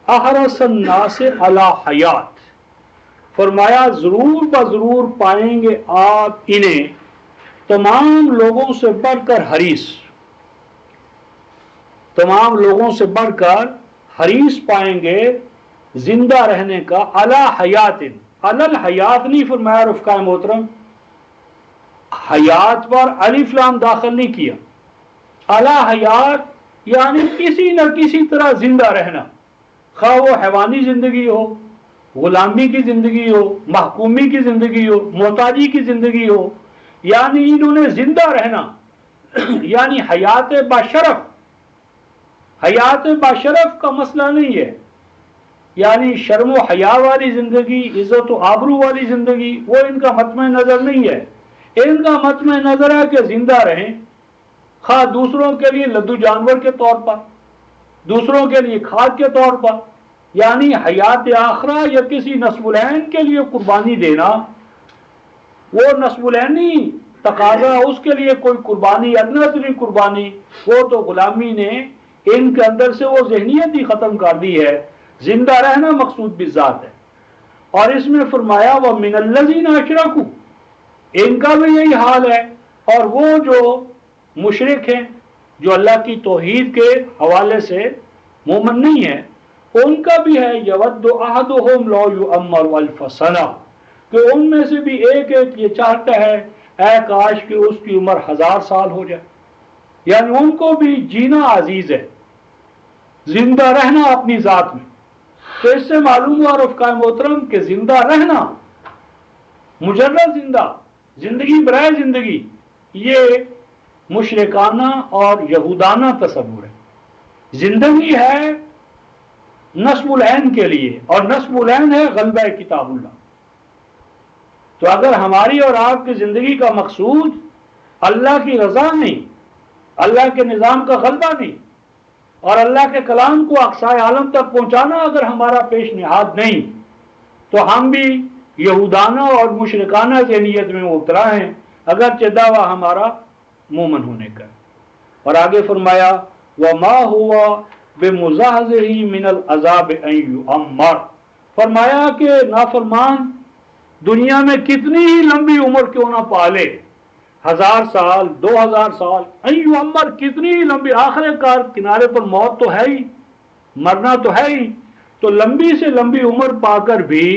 Speaker 1: أَحْرَصَ النَّاسِ عَلَى حَيَاتٍ، فرمایا ضرور بضرور پائیں گے آپ انہیں تمام لوگوں سے بڑھ کر حریص، تمام لوگوں سے بڑھ کر حریص پائیں گے زندہ رہنے کا، علی حیات، علی الحیات نہیں فرمایا رفقائے محترم، حیات پر الف لام داخل نہیں کیا، علی حیات یعنی کسی نہ کسی طرح زندہ رہنا، خواہ وہ حیوانی زندگی ہو، غلامی کی زندگی ہو، محکومی کی زندگی ہو، محتاجی کی زندگی ہو، یعنی انہوں نے زندہ رہنا، یعنی حیات باشرف۔ حیات باشرف کا مسئلہ نہیں ہے یعنی شرم و حیا والی زندگی، عزت و آبرو والی زندگی، وہ ان کا مطمع نظر نہیں ہے۔ ان کا مطمع نظر ہے کہ زندہ رہیں، خواہ دوسروں کے لیے لدو جانور کے طور پر، دوسروں کے لیے کھاد کے طور پر، یعنی حیات آخرہ یا کسی نصب العین کے لیے قربانی دینا، وہ نصب العینی تقاضا، اس کے لیے کوئی قربانی، ادنی قربانی، وہ تو غلامی نے ان کے اندر سے وہ ذہنیت ہی ختم کر دی ہے۔ زندہ رہنا مقصود بالذات ہے۔ اور اس میں فرمایا وَمِنَ الَّذِينَ أَشْرَكُوا، ان کا بھی یہی حال ہے، اور وہ جو مشرک ہیں، جو اللہ کی توحید کے حوالے سے مومن نہیں ہیں، ان کا بھی ہے یود احدہم لو یعمر الف سنہ، کہ ان میں سے بھی ایک یہ چاہتا ہے اے کاش کہ اس کی عمر 1000 سال ہو جائے، یعنی ان کو بھی جینا عزیز ہے، زندہ رہنا اپنی ذات میں۔ تو اس سے معلوم ہوا رفقائے محترم کہ زندہ رہنا، مجرد زندگی برائے زندگی، یہ مشرکانہ اور یہودانہ تصور ہے۔ زندگی ہے نصب العین کے لیے، اور نصب العین ہے غلبہ کتاب اللہ۔ تو اگر ہماری اور آپ کی زندگی کا مقصود اللہ کی رضا نہیں، اللہ کے نظام کا غلبہ نہیں، اور اللہ کے کلام کو اقصائے عالم تک پہنچانا اگر ہمارا پیش نہاد نہیں، تو ہم بھی یہودانہ اور مشرکانہ ذہنیت میں مبتلا ہیں، اگرچہ دعویٰ ہمارا مومن ہونے کا۔ اور آگے فرمایا وَمَا هُوَ بِمُزَحْزِحِهِ مِنَ الْعَذَابِ أَن يُعَمَّرَ، فرمایا کہ نافرمان دنیا میں کتنی ہی لمبی عمر کیوں نہ پالے، 1000 سال، 2000 سال، ان یعمر، کتنی ہی لمبی، آخر کار کنارے پر موت تو ہے ہی، مرنا تو ہے ہی، تو لمبی سے لمبی عمر پا کر بھی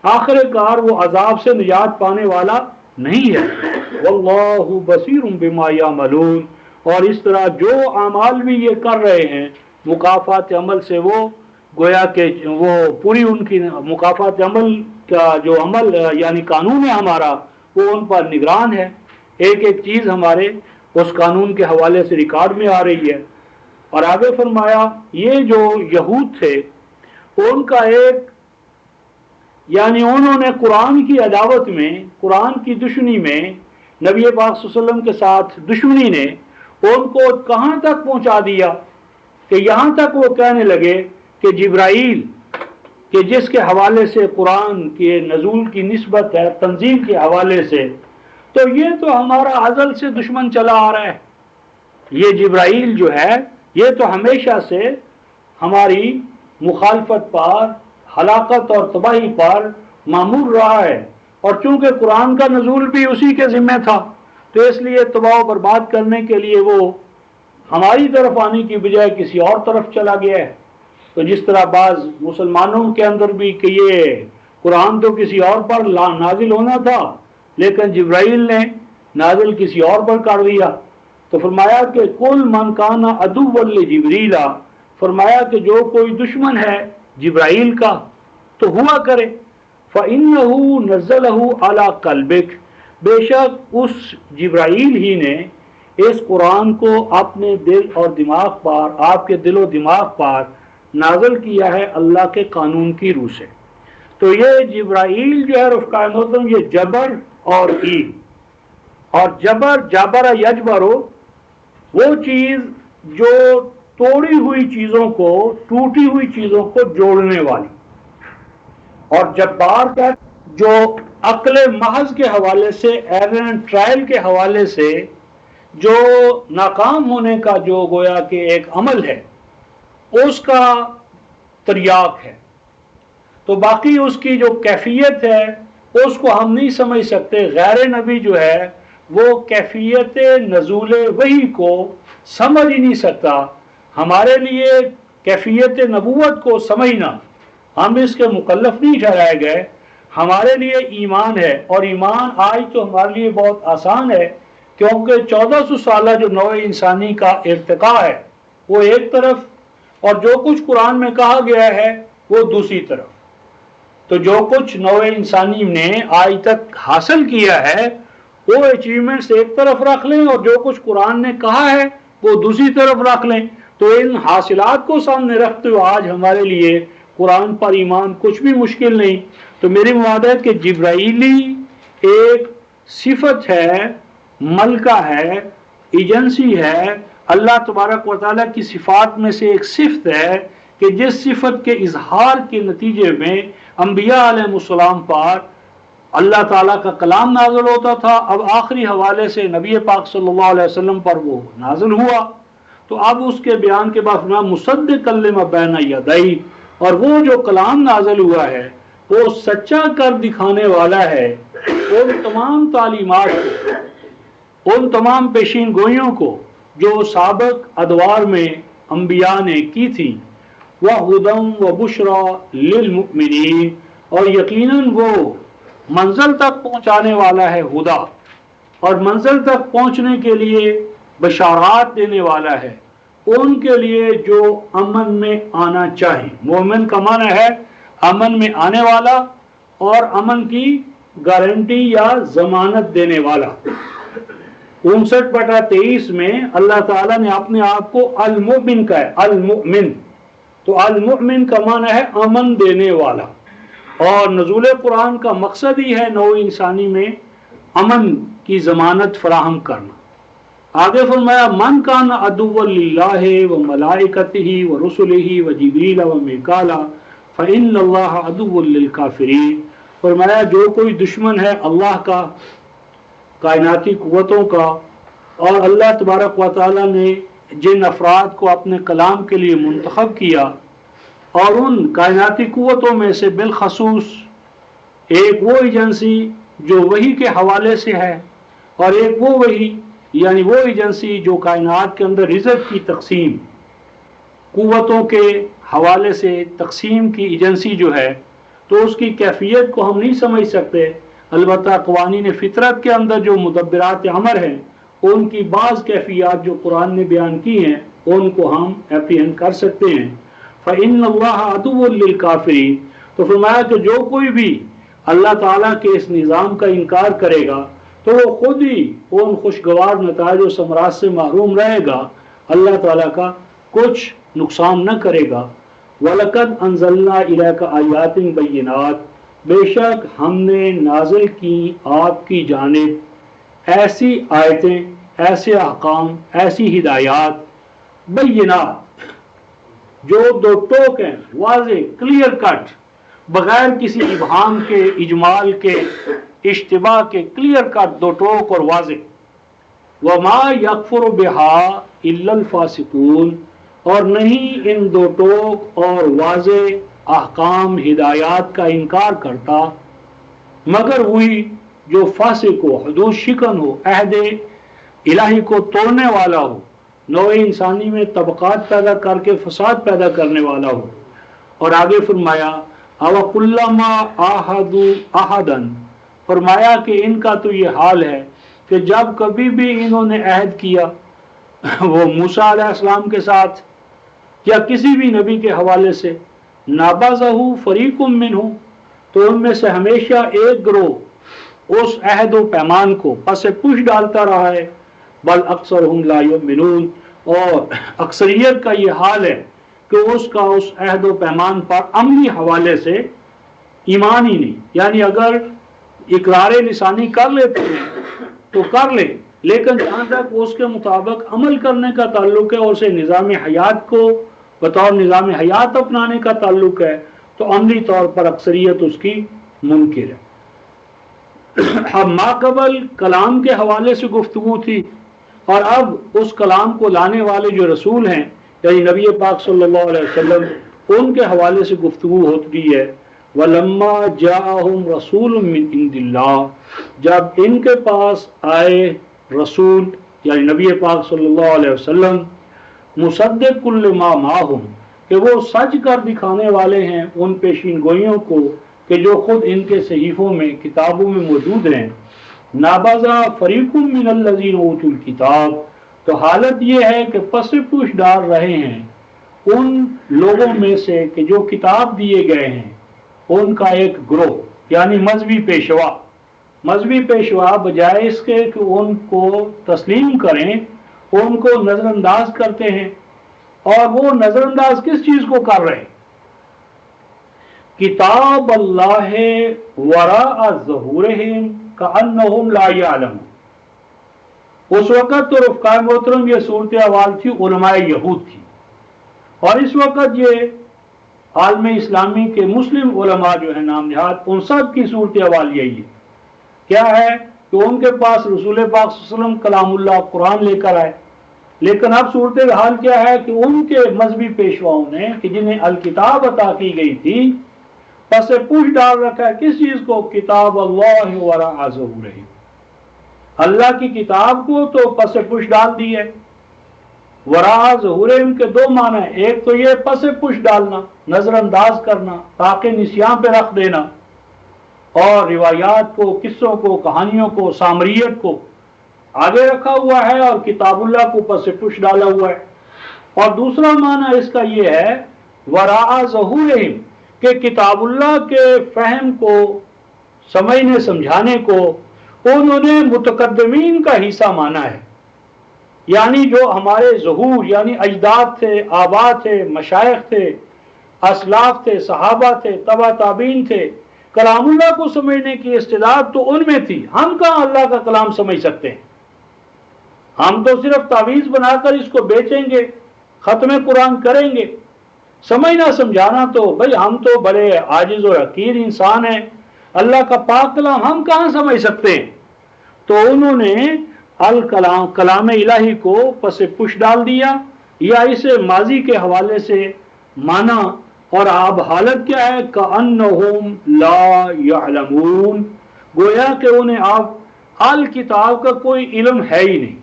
Speaker 1: آخر کار وہ عذاب سے نجات پانے والا نہیں ہے۔ واللہ بصیر بما یعملون، اور اس طرح جو اعمال بھی یہ کر رہے ہیں مکافات عمل سے وہ گویا کہ وہ پوری ان کی مکافات عمل کا جو عمل یعنی قانون ہے ہمارا وہ ان پر نگران ہے، ایک ایک چیز ہمارے اس قانون کے حوالے سے ریکارڈ میں آ رہی ہے۔ اور آگے فرمایا یہ جو یہود تھے ان کا ایک یعنی انہوں نے قرآن کی عداوت میں، قرآن کی دشمنی میں، نبی پاک صلی اللہ علیہ وسلم کے ساتھ دشمنی نے ان کو کہاں تک پہنچا دیا کہ یہاں تک وہ کہنے لگے کہ جبرائیل کہ جس کے حوالے سے قرآن کے نزول کی نسبت ہے تنزیل کے حوالے سے، تو یہ تو ہمارا ازل سے دشمن چلا آ رہا ہے، یہ جبرائیل جو ہے یہ تو ہمیشہ سے ہماری مخالفت پر، ہلاکت اور تباہی پر مامور رہا ہے، اور چونکہ قرآن کا نزول بھی اسی کے ذمہ تھا تو اس لیے تباہ و برباد کرنے کے لیے وہ ہماری طرف آنے کی بجائے کسی اور طرف چلا گیا ہے۔ تو جس طرح بعض مسلمانوں کے اندر بھی کہ یہ قرآن تو کسی اور پر نازل ہونا تھا لیکن جبرائیل نے نازل کسی اور پر کر دیا، تو فرمایا کہ کل من کان عدو لجبریل، فرمایا کہ جو کوئی دشمن ہے جبرائیل کا تو ہوا کرے، فَإِنَّهُ نَزَّلَهُ عَلَى قَلْبِكَ، بے شک اس جبرائیل ہی نے اس قرآن کو اپنے دل اور دماغ پر، آپ کے دل و دماغ پر نازل کیا ہے اللہ کے قانون کی روح سے۔ تو یہ جبرائیل جو ہے رفقائے محترم یہ جبر اور ایل، اور جبر یجبرو وہ چیز جو توڑی ہوئی چیزوں کو، ٹوٹی ہوئی چیزوں کو جوڑنے والی، اور جبار کا جو عقل محض کے حوالے سے، ایرن ٹرائل کے حوالے سے جو ناکام ہونے کا جو گویا کہ ایک عمل ہے اس کا تریاق ہے، تو باقی اس کی جو کیفیت ہے اس کو ہم نہیں سمجھ سکتے۔ غیر نبی جو ہے وہ کیفیت نزول وحی کو سمجھ ہی نہیں سکتا۔ ہمارے لیے کیفیت نبوت کو سمجھنا، ہم اس کے مکلف نہیں ٹھہرائے گئے، ہمارے لیے ایمان ہے، اور ایمان آج تو ہمارے لیے بہت آسان ہے کیونکہ 1400 سالہ جو نوع انسانی کا ارتقاء ہے وہ ایک طرف، اور جو کچھ قرآن میں کہا گیا ہے وہ دوسری طرف۔ تو جو کچھ نوع انسانی نے آج تک حاصل کیا ہے وہ اچیومنٹس ایک طرف رکھ لیں، اور جو کچھ قرآن نے کہا ہے وہ دوسری طرف رکھ لیں، تو ان حاصلات کو سامنے رکھتے ہوئے آج ہمارے لیے قرآن پر ایمان کچھ بھی مشکل نہیں۔ تو میری موادت کہ جبرائیلی ایک صفت ہے، ملکہ ہے، ایجنسی ہے، اللہ تبارک و تعالیٰ کی صفات میں سے ایک صفت ہے کہ جس صفت کے اظہار کے نتیجے میں انبیاء علیہ السلام پر اللہ تعالیٰ کا کلام نازل ہوتا تھا، اب آخری حوالے سے نبی پاک صلی اللہ علیہ وسلم پر وہ نازل ہوا، تو اب اس کے بیان کے بعد مصدقا لما بین یدیہ، اور وہ جو کلام نازل ہوا ہے وہ سچا کر دکھانے والا ہے ان تمام تعلیمات کو، ان تمام پیشین گوئیوں کو جو سابق ادوار میں انبیاء نے کی تھی، وَهُدًى وَبُشْرَى لِلْمُؤْمِنِينَ، اور یقیناً وہ منزل تک پہنچانے والا ہے ہدا، اور منزل تک پہنچنے کے لیے بشارات دینے والا ہے ان کے لیے جو امن میں آنا چاہے۔ مومن کا معنی ہے امن میں آنے والا اور امن کی گارنٹی یا ضمانت دینے والا۔ 59/23 میں اللہ تعالیٰ نے اپنے آپ کو المؤمن کا ہے، المؤمن، تو المؤمن کا معنی ہے امن دینے والا، اور نزول قرآن کا مقصد ہی ہے نوع انسانی میں امن کی ضمانت فراہم کرنا۔ آگے فرمایا من کان عدوا للہ وملائکتہ ورسلہ وجبریل ومیکال فإن اللہ عدو للکافرین، فرمایا جو کوئی دشمن ہے اللہ کا، کائناتی قوتوں کا، اور اللہ تبارک و تعالیٰ نے جن افراد کو اپنے کلام کے لیے منتخب کیا، اور ان کائناتی قوتوں میں سے بالخصوص ایک وہ ایجنسی جو وحی کے حوالے سے ہے، اور ایک وہ وحی یعنی وہ ایجنسی جو کائنات کے اندر رزق کی تقسیم، قوتوں کے حوالے سے تقسیم کی ایجنسی جو ہے، تو اس کی کیفیت کو ہم نہیں سمجھ سکتے، البتہ قوانین فطرت کے اندر جو مدبرات امر ہیں ان کی بعض کیفیات جو قرآن نے بیان کی ہیں ان کو ہم اپریہنڈ کر سکتے ہیں۔ فإن اللہ عدو للکافرین، تو فرمایا کہ جو کوئی بھی اللہ تعالیٰ کے اس نظام کا انکار کرے گا تو وہ خود ہی ان خوشگوار نتائج و ثمرات سے محروم رہے گا، اللہ تعالیٰ کا کچھ نقصان نہ کرے گا۔ وَلَقَدْ أَنزَلْنَا إِلَيْكَ آیَاتٍ بَيِّنَاتٍ، بے شک ہم نے نازل کی آپ کی جانب ایسی آیتیں، ایسے احکام، ایسی ہدایات، بینات جو دو ٹوک ہیں، واضح، کلیئر کٹ، بغیر کسی ابہام کے، اجمال کے، اشتباہ کے، کلیئر کٹ، دو ٹوک اور واضح۔ وَمَا يَكْفُرُ بِهَا إِلَّا الْفَاسِقُونَ، اور نہیں ان دو ٹوک اور واضح احکام ہدایات کا انکار کرتا مگر وہی جو فاسق ہو، حدود شکن ہو، عہد الہی کو توڑنے والا ہو، نوع انسانی میں طبقات پیدا کر کے فساد پیدا کرنے والا ہو۔ اور آگے فرمایا أَوَكُلَّمَا عَاهَدُوا أَحَدًا، فرمایا کہ ان کا تو یہ حال ہے کہ جب کبھی بھی انہوں نے عہد کیا وہ موسیٰ علیہ السلام کے ساتھ یا کسی بھی نبی کے حوالے سے، نَبَذَهُ فَرِيقٌ مِّنْهُمْ، تو ان میں سے ہمیشہ ایک گروہ اس عہد و پیمان کو پس پش ڈالتا رہا ہے، بل اکثرهم لا یؤمنون، اور اکثریت کا یہ حال ہے کہ اس کا اس عہد و پیمان پر عملی حوالے سے ایمان ہی نہیں، یعنی اگر اقرار لسانی کر لیتے ہیں تو کر لیں، لیکن جہاں تک اس کے مطابق عمل کرنے کا تعلق ہے، اور اسے نظام حیات کو بطور نظام حیات اپنانے کا تعلق ہے، تو عملی طور پر اکثریت اس کی منکر ہے۔ اب ماقبل کلام کے حوالے سے گفتگو تھی، اور اب اس کلام کو لانے والے جو رسول ہیں یعنی نبی پاک صلی اللہ علیہ وسلم، ان کے حوالے سے گفتگو ہوتی ہے۔ وَلَمَّا جَاءَهُمْ رَسُولٌ مِّنْ عِنْدِ اللَّهِ، جب ان کے پاس آئے رسول یعنی نبی پاک صلی اللہ علیہ وسلم، مصدق لما معہم، کہ وہ سچ کر دکھانے والے ہیں ان پیشین گوئیوں کو کہ جو خود ان کے صحیفوں میں، کتابوں میں موجود ہیں۔ نابذا فریق من الذین اوتوا الکتاب، تو حالت یہ ہے کہ پس پوش ڈال رہے ہیں ان لوگوں میں سے کہ جو کتاب دیے گئے ہیں، ان کا ایک گروہ یعنی مذہبی پیشوا بجائے اس کے کہ ان کو تسلیم کریں، ان کو نظر انداز کرتے ہیں۔ اور وہ نظر انداز کس چیز کو کر رہے ہیں؟ کتاب اللہ وراء ظہورہم کأنہم لا یعلمون۔ اس وقت تو رفقاء محترم یہ صورت حال تھی علماء یہود کی، اور اس وقت یہ عالم اسلامی کے مسلم علماء جو ہیں نام نہاد، ان سب کی صورت حال یہی ہے۔ کیا ہے کہ ان کے پاس رسول پاک صلی اللہ علیہ وسلم کلام اللہ قرآن لے کر آئے، لیکن اب صورت حال کیا ہے کہ ان کے مذہبی پیشواؤں نے کہ جنہیں الکتاب عطا کی گئی تھی، پس پوچھ ڈال رکھا ہے کس چیز کو؟ کتاب اللہ وراء ظہورہم، اللہ کی کتاب کو تو پس پوچھ ڈال دی ہے۔ وراء ظہورہم کے دو معنی ہیں، ایک تو یہ پس پوچھ ڈالنا، نظر انداز کرنا، تاکہ نسیان پہ رکھ دینا، اور روایات کو، قصوں کو، کہانیوں کو، سامریت کو آگے رکھا ہوا ہے اور کتاب اللہ کو پس پوچھ ڈالا ہوا ہے۔ اور دوسرا معنی اس کا یہ ہے وراء ظہورہم، کہ کتاب اللہ کے فہم کو، سمجھنے سمجھانے کو انہوں نے متقدمین کا حصہ مانا ہے، یعنی جو ہمارے ظہور یعنی اجداد تھے، آبا تھے، مشائخ تھے، اسلاف تھے، صحابہ تھے، تبع تابعین تھے، کلام اللہ کو سمجھنے کی استعداد تو ان میں تھی۔ ہم کہاں اللہ کا کلام سمجھ سکتے ہیں؟ ہم تو صرف تعویذ بنا کر اس کو بیچیں گے، ختم قرآن کریں گے۔ سمجھنا سمجھانا تو بھئی ہم تو بڑے عاجز و حقیر انسان ہیں، اللہ کا پاک کلام ہم کہاں سمجھ سکتے ہیں؟ تو انہوں نے کلام الہی کو پس پش ڈال دیا یا اسے ماضی کے حوالے سے مانا، اور اب حالت کیا ہے؟ کأنہم لا یعلمون، گویا کہ انہیں اب الکتاب کا کوئی علم ہے ہی نہیں،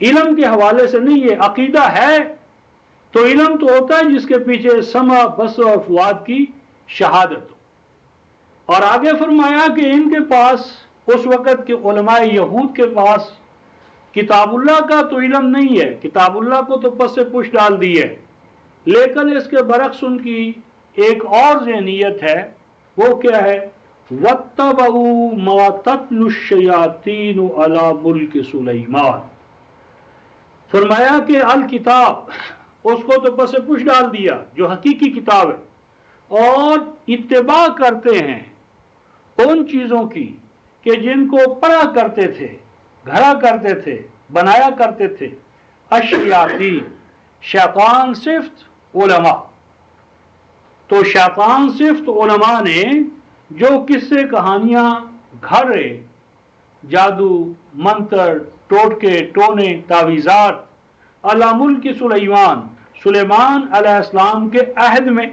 Speaker 1: علم کے حوالے سے نہیں ہے۔ عقیدہ ہے تو علم تو ہوتا ہے جس کے پیچھے سمع، بصر اور فؤاد کی شہادت ہو۔ اور آگے فرمایا کہ ان کے پاس، اس وقت کے علماء یہود کے پاس کتاب اللہ کا تو علم نہیں ہے، کتاب اللہ کو تو پس سے پش ڈال دی ہے، لیکن اس کے برعکس ان کی ایک اور ذہنیت ہے، وہ کیا ہے؟ وَاتَّبَعُوا مَا تَتْلُو الشَّيَاطِينُ عَلَى مُلْكِ سُلَيْمَانَ، فرمایا کہ الکتاب، اس کو تو پس پش ڈال دیا جو حقیقی کتاب ہے، اور اتباع کرتے ہیں ان چیزوں کی کہ جن کو پڑھا کرتے تھے، گھڑا کرتے تھے، بنایا کرتے تھے الشیاطین، شیطان صفت علماء، تو شیطان صفت علماء نے جو قصے کہانیاں گھڑے، جادو، منتر، ٹوٹکے، ٹونے، تعویذات علی ملک سلیمان، سلیمان علیہ السلام کے عہد میں،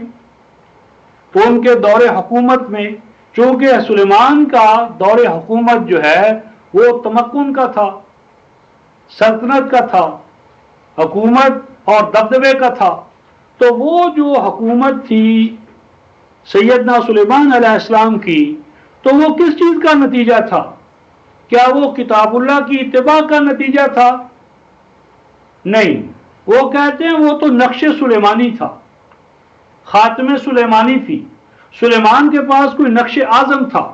Speaker 1: تو ان کے دور حکومت میں، چونکہ سلیمان کا دور حکومت جو ہے وہ تمکن کا تھا، سلطنت کا تھا، حکومت اور دبدبے کا تھا، تو وہ جو حکومت تھی سیدنا سلیمان علیہ السلام کی، تو وہ کس چیز کا نتیجہ تھا؟ کیا وہ کتاب اللہ کی اتباع کا نتیجہ تھا؟ نہیں، وہ کہتے ہیں وہ تو نقش سلیمانی تھا، خاتم سلیمانی تھی، سلیمان کے پاس کوئی نقش اعظم تھا،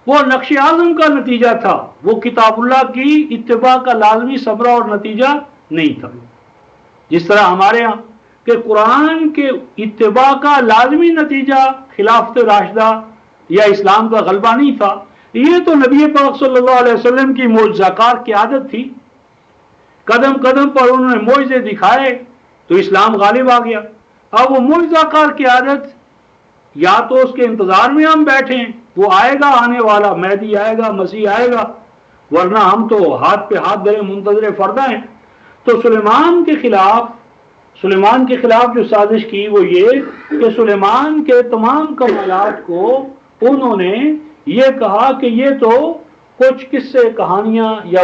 Speaker 1: وہ نقش اعظم کا نتیجہ تھا، وہ کتاب اللہ کی اتباع کا لازمی ثمرہ اور نتیجہ نہیں تھا۔ جس طرح ہمارے ہاں کہ قرآن کے اتباع کا لازمی نتیجہ خلافت راشدہ یا اسلام کا غلبہ نہیں تھا، یہ تو نبی پاک صلی اللہ علیہ وسلم کی معجزہ کار کی عادت تھی، قدم قدم پر انہوں نے معجزے دکھائے تو اسلام غالب آ گیا۔ اب وہ معجزہ کار کی عادت، یا تو اس کے انتظار میں ہم بیٹھیں، وہ آئے گا آنے والا، مہدی آئے گا، مسیح آئے گا، ورنہ ہم تو ہاتھ پہ ہاتھ دھرے منتظر فردہ ہیں۔ تو سلیمان کے خلاف جو سازش کی وہ یہ کہ سلیمان کے تمام کمالات کو انہوں نے یہ کہا کہ یہ تو کچھ قصے کہانیاں یا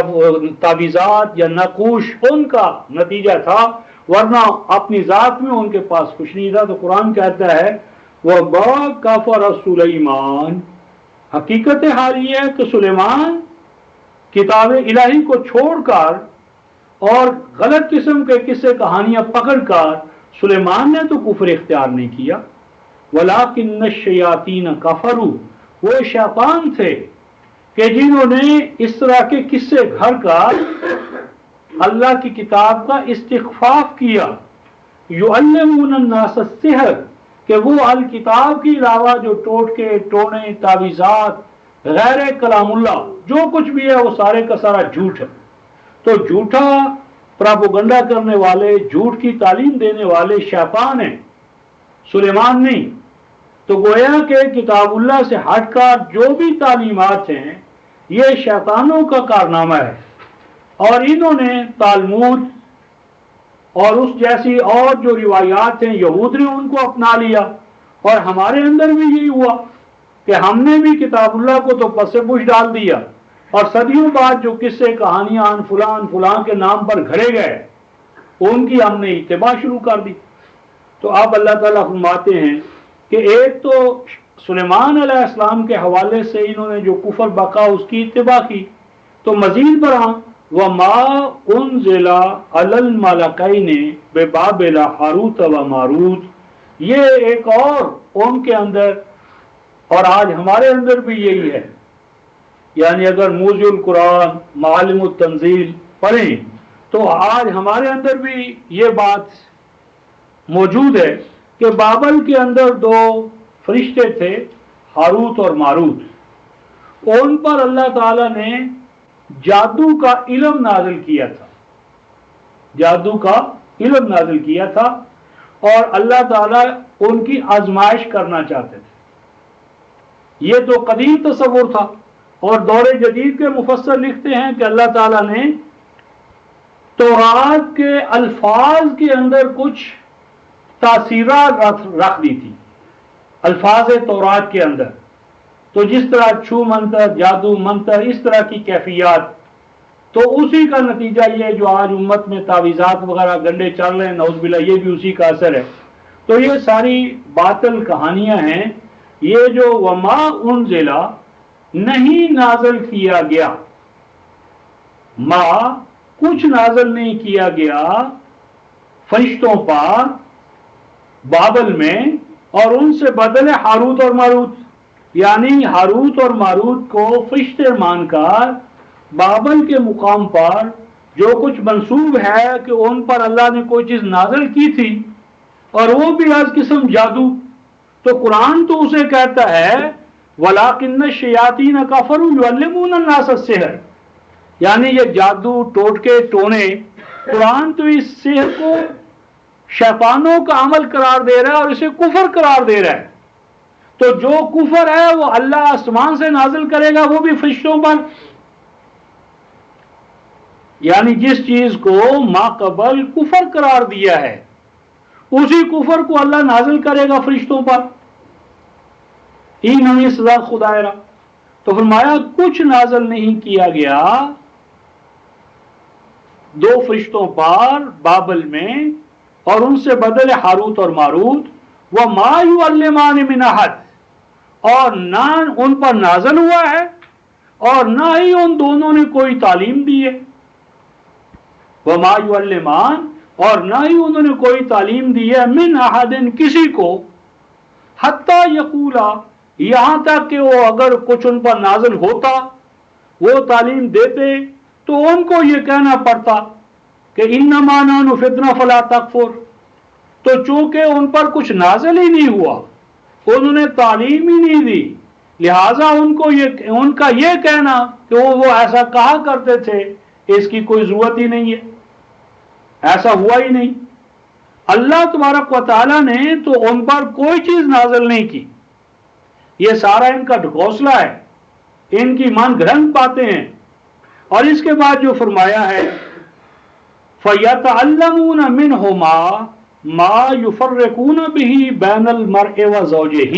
Speaker 1: تعویذات یا نقوش ان کا نتیجہ تھا، ورنہ اپنی ذات میں ان کے پاس کچھ نہیں تھا۔ تو قرآن کہتا ہے وَمَا كَفَرَ سُلَيْمَانَ، حقیقت حال یہ ہے کہ سلیمان کتاب الہی کو چھوڑ کر اور غلط قسم کے قصے کہانیاں پکڑ کر سلیمان نے تو کفر اختیار نہیں کیا، وَلَٰكِنَّ الشَّيَاطِينَ كَفَرُوا، وہ شیطان تھے کہ جنہوں نے اس طرح کے قصے گھڑ کر اللہ کی کتاب کا استخفاف کیا، يُعَلِّمُونَ النَّاسَ السِّحْرَ، کہ وہ الکتاب کے علاوہ جو ٹوٹکے، ٹونے، تعویذات، غیر کلام اللہ جو کچھ بھی ہے وہ سارے کا سارا جھوٹ ہے۔ تو جھوٹا پراپوگنڈا کرنے والے، جھوٹ کی تعلیم دینے والے شیطان ہیں، سلیمان نہیں۔ تو گویا کہ کتاب اللہ سے ہٹ کر جو بھی تعلیمات ہیں یہ شیطانوں کا کارنامہ ہے، اور انہوں نے تالمود اور اس جیسی اور جو روایات ہیں یہود نے ان کو اپنا لیا، اور ہمارے اندر بھی یہی ہوا کہ ہم نے بھی کتاب اللہ کو تو پس پش ڈال دیا، اور صدیوں بعد جو قصے کہانیاں فلاں کے نام پر گھڑے گئے ان کی ہم نے اتباع شروع کر دی۔ تو اب اللہ تعالیٰ فرماتے ہیں کہ ایک تو سلیمان علیہ السلام کے حوالے سے انہوں نے جو کفر بقا اس کی اتباع کی، تو مزید برآں وَمَا أُنزِلَ عَلَى الْمَلَكَيْنِ بِبَابِلَ ہاروت و ماروت، یہ ایک اور ان کے اندر، اور آج ہمارے اندر بھی یہی ہے، یعنی اگر موضوع القرآن، معالم التنزیل پڑھیں تو آج ہمارے اندر بھی یہ بات موجود ہے کہ بابل کے اندر دو فرشتے تھے، ہاروت اور ماروت، ان پر اللہ تعالیٰ نے جادو کا علم نازل کیا تھا، جادو کا علم نازل کیا تھا، اور اللہ تعالیٰ ان کی آزمائش کرنا چاہتے تھے۔ یہ تو قدیم تصور تھا، اور دور جدید کے مفسر لکھتے ہیں کہ اللہ تعالیٰ نے تورات کے الفاظ کے اندر کچھ تاثیرات رکھ دی تھی، الفاظ تورات کے اندر، تو جس طرح چھو منتر، جادو منتر، اس طرح کی کیفیات، تو اسی کا نتیجہ یہ جو آج امت میں تعویذات وغیرہ گنڈے چل رہے ہیں، نعوذ باللہ، یہ بھی اسی کا اثر ہے۔ تو یہ ساری باطل کہانیاں ہیں، یہ جو وما انزل نہیں نازل کیا گیا، کچھ نازل نہیں کیا گیا فرشتوں پر، بابل میں اور ان سے بدلے ہاروت اور ماروت، یعنی ہاروت اور ماروت کو فرشتے مان کر بابل کے مقام پر جو کچھ منسوب ہے کہ ان پر اللہ نے کوئی چیز نازل کی تھی، اور وہ بھی از قسم جادو، تو قرآن تو اسے کہتا ہے وَلَٰكِنَّ الشَّيَاطِينَ كَفَرُوا يُعَلِّمُونَ النَّاسَ السِّحْرَ، یعنی یہ جادو ٹوٹکے ٹونے، قرآن تو اس سحر کو شیطانوں کا عمل قرار دے رہا ہے اور اسے کفر قرار دے رہا ہے۔ تو جو کفر ہے وہ اللہ آسمان سے نازل کرے گا، وہ بھی فرشتوں پر، یعنی جس چیز کو ماقبل کفر قرار دیا ہے اسی کفر کو اللہ نازل کرے گا فرشتوں پر۔ ای نمی سزا خدائرہ، تو فرمایا کچھ نازل نہیں کیا گیا دو فرشتوں پر بابل میں اور ان سے بدل ہاروت اور ماروت، وَمَا يُعَلِّمَانِ مِنْ أَحَدٍ، اور نہ ان پر نازل ہوا ہے اور نہ ہی ان دونوں نے کوئی تعلیم دی ہے، وَمَا يُعَلِّمَانِ، اور نہ ہی انہوں نے کوئی تعلیم دی ہے، مِنْ أَحَدٍ، کسی کو، حتیٰ یقولا، یہاں تک کہ وہ اگر کچھ ان پر نازل ہوتا، وہ تعلیم دیتے، تو ان کو یہ کہنا پڑتا کہ انما نحن فتنہ فلا تکفر، تو چونکہ ان پر کچھ نازل ہی نہیں ہوا، انہوں نے تعلیم ہی نہیں دی، لہٰذا ان کا یہ کہنا کہ وہ ایسا کہا کرتے تھے، اس کی کوئی ضرورت ہی نہیں ہے، ایسا ہوا ہی نہیں۔ اللہ تبارک و تعالیٰ نے تو ان پر کوئی چیز نازل نہیں کی، یہ سارا ان کا ڈھکوسلا ہے، ان کی من گھڑنٹ باتیں ہیں۔ اور اس کے بعد جو فرمایا ہے فَيَتَعَلَّمُونَ مِنْهُمَا مَا يُفَرِّقُونَ بِهِ بَيْنَ الْمَرْءِ وَزَوْجِهِ،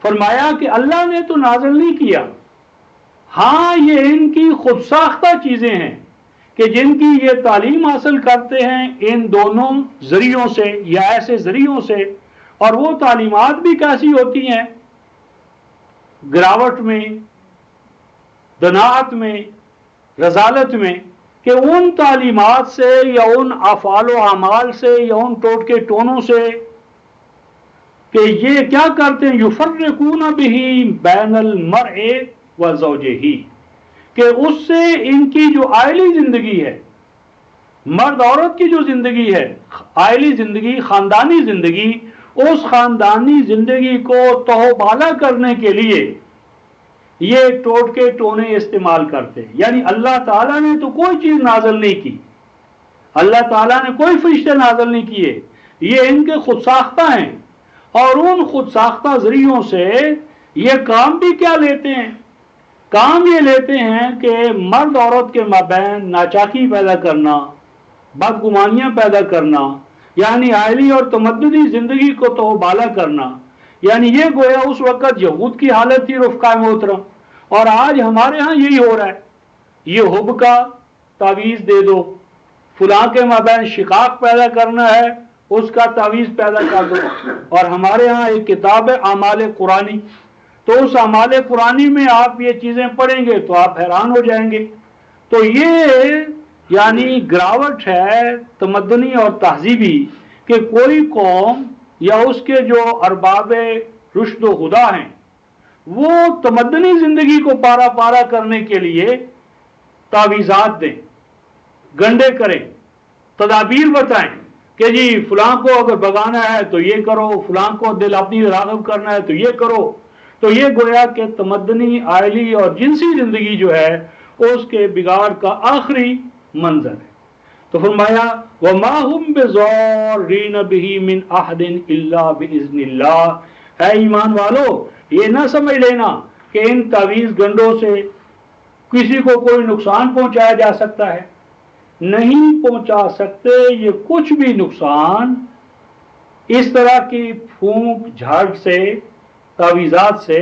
Speaker 1: فرمایا کہ اللہ نے تو نازل نہیں کیا، ہاں یہ ان کی خود ساختہ چیزیں ہیں کہ جن کی یہ تعلیم حاصل کرتے ہیں ان دونوں ذریعوں سے یا ایسے ذریعوں سے، اور وہ تعلیمات بھی کیسی ہوتی ہیں، گراوٹ میں، دناعت میں، رذالت میں، کہ ان تعلیمات سے یا ان افعال و اعمال سے یا ان ٹوٹکے ٹونوں سے کہ یہ کیا کرتے ہیں، یفرقون بہ بین المرء وزوجہ، کہ اس سے ان کی جو عائلی زندگی ہے، مرد عورت کی جو زندگی ہے، عائلی زندگی، خاندانی زندگی، اس خاندانی زندگی کو تہوبالا کرنے کے لیے یہ ٹوٹکے ٹونے استعمال کرتے ہیں۔ یعنی اللہ تعالیٰ نے تو کوئی چیز نازل نہیں کی، اللہ تعالیٰ نے کوئی فرشتے نازل نہیں کیے، یہ ان کے خود ساختہ ہیں، اور ان خود ساختہ ذریعوں سے یہ کام بھی کیا لیتے ہیں، کام یہ لیتے ہیں کہ مرد عورت کے مابین ناچاکی پیدا کرنا، بدگمانیاں پیدا کرنا، یعنی عائلی اور تمدنی زندگی کو تہوبالا کرنا۔ یعنی یہ گویا اس وقت یہود کی حالت تھی رفقا محترم، اور آج ہمارے ہاں یہی ہو رہا ہے، یہ حب کا تعویذ دے دو، فلاں کے مابین شقاق پیدا کرنا ہے اس کا تعویذ پیدا کر دو۔ اور ہمارے ہاں ایک کتاب ہے اعمال قرآنی، تو اس اعمال قرآنی میں آپ یہ چیزیں پڑھیں گے تو آپ حیران ہو جائیں گے۔ تو یہ یعنی گراوٹ ہے تمدنی اور تہذیبی کہ کوئی قوم یا اس کے جو ارباب رشد و خدا ہیں وہ تمدنی زندگی کو پارا پارا کرنے کے لیے تعویذات دیں، گنڈے کریں، تدابیر بتائیں کہ جی فلاں کو اگر بگانا ہے تو یہ کرو، فلاں کو دل اپنی راغب کرنا ہے تو یہ کرو۔ تو یہ گویا کہ تمدنی، عائلی اور جنسی زندگی جو ہے اس کے بگاڑ کا آخری منظر ہے۔ تو فرمایا وَمَا هُمْ بِضَارِّينَ بِهِ مِنْ أَحَدٍ إِلَّا بِإِذْنِ اللَّهِ، اے ایمان والو یہ نہ سمجھ لینا کہ ان تعویذ گنڈوں سے کسی کو کوئی نقصان پہنچایا جا سکتا ہے، نہیں پہنچا سکتے یہ کچھ بھی نقصان اس طرح کی پھونک جھاڑ سے، تعویذات سے،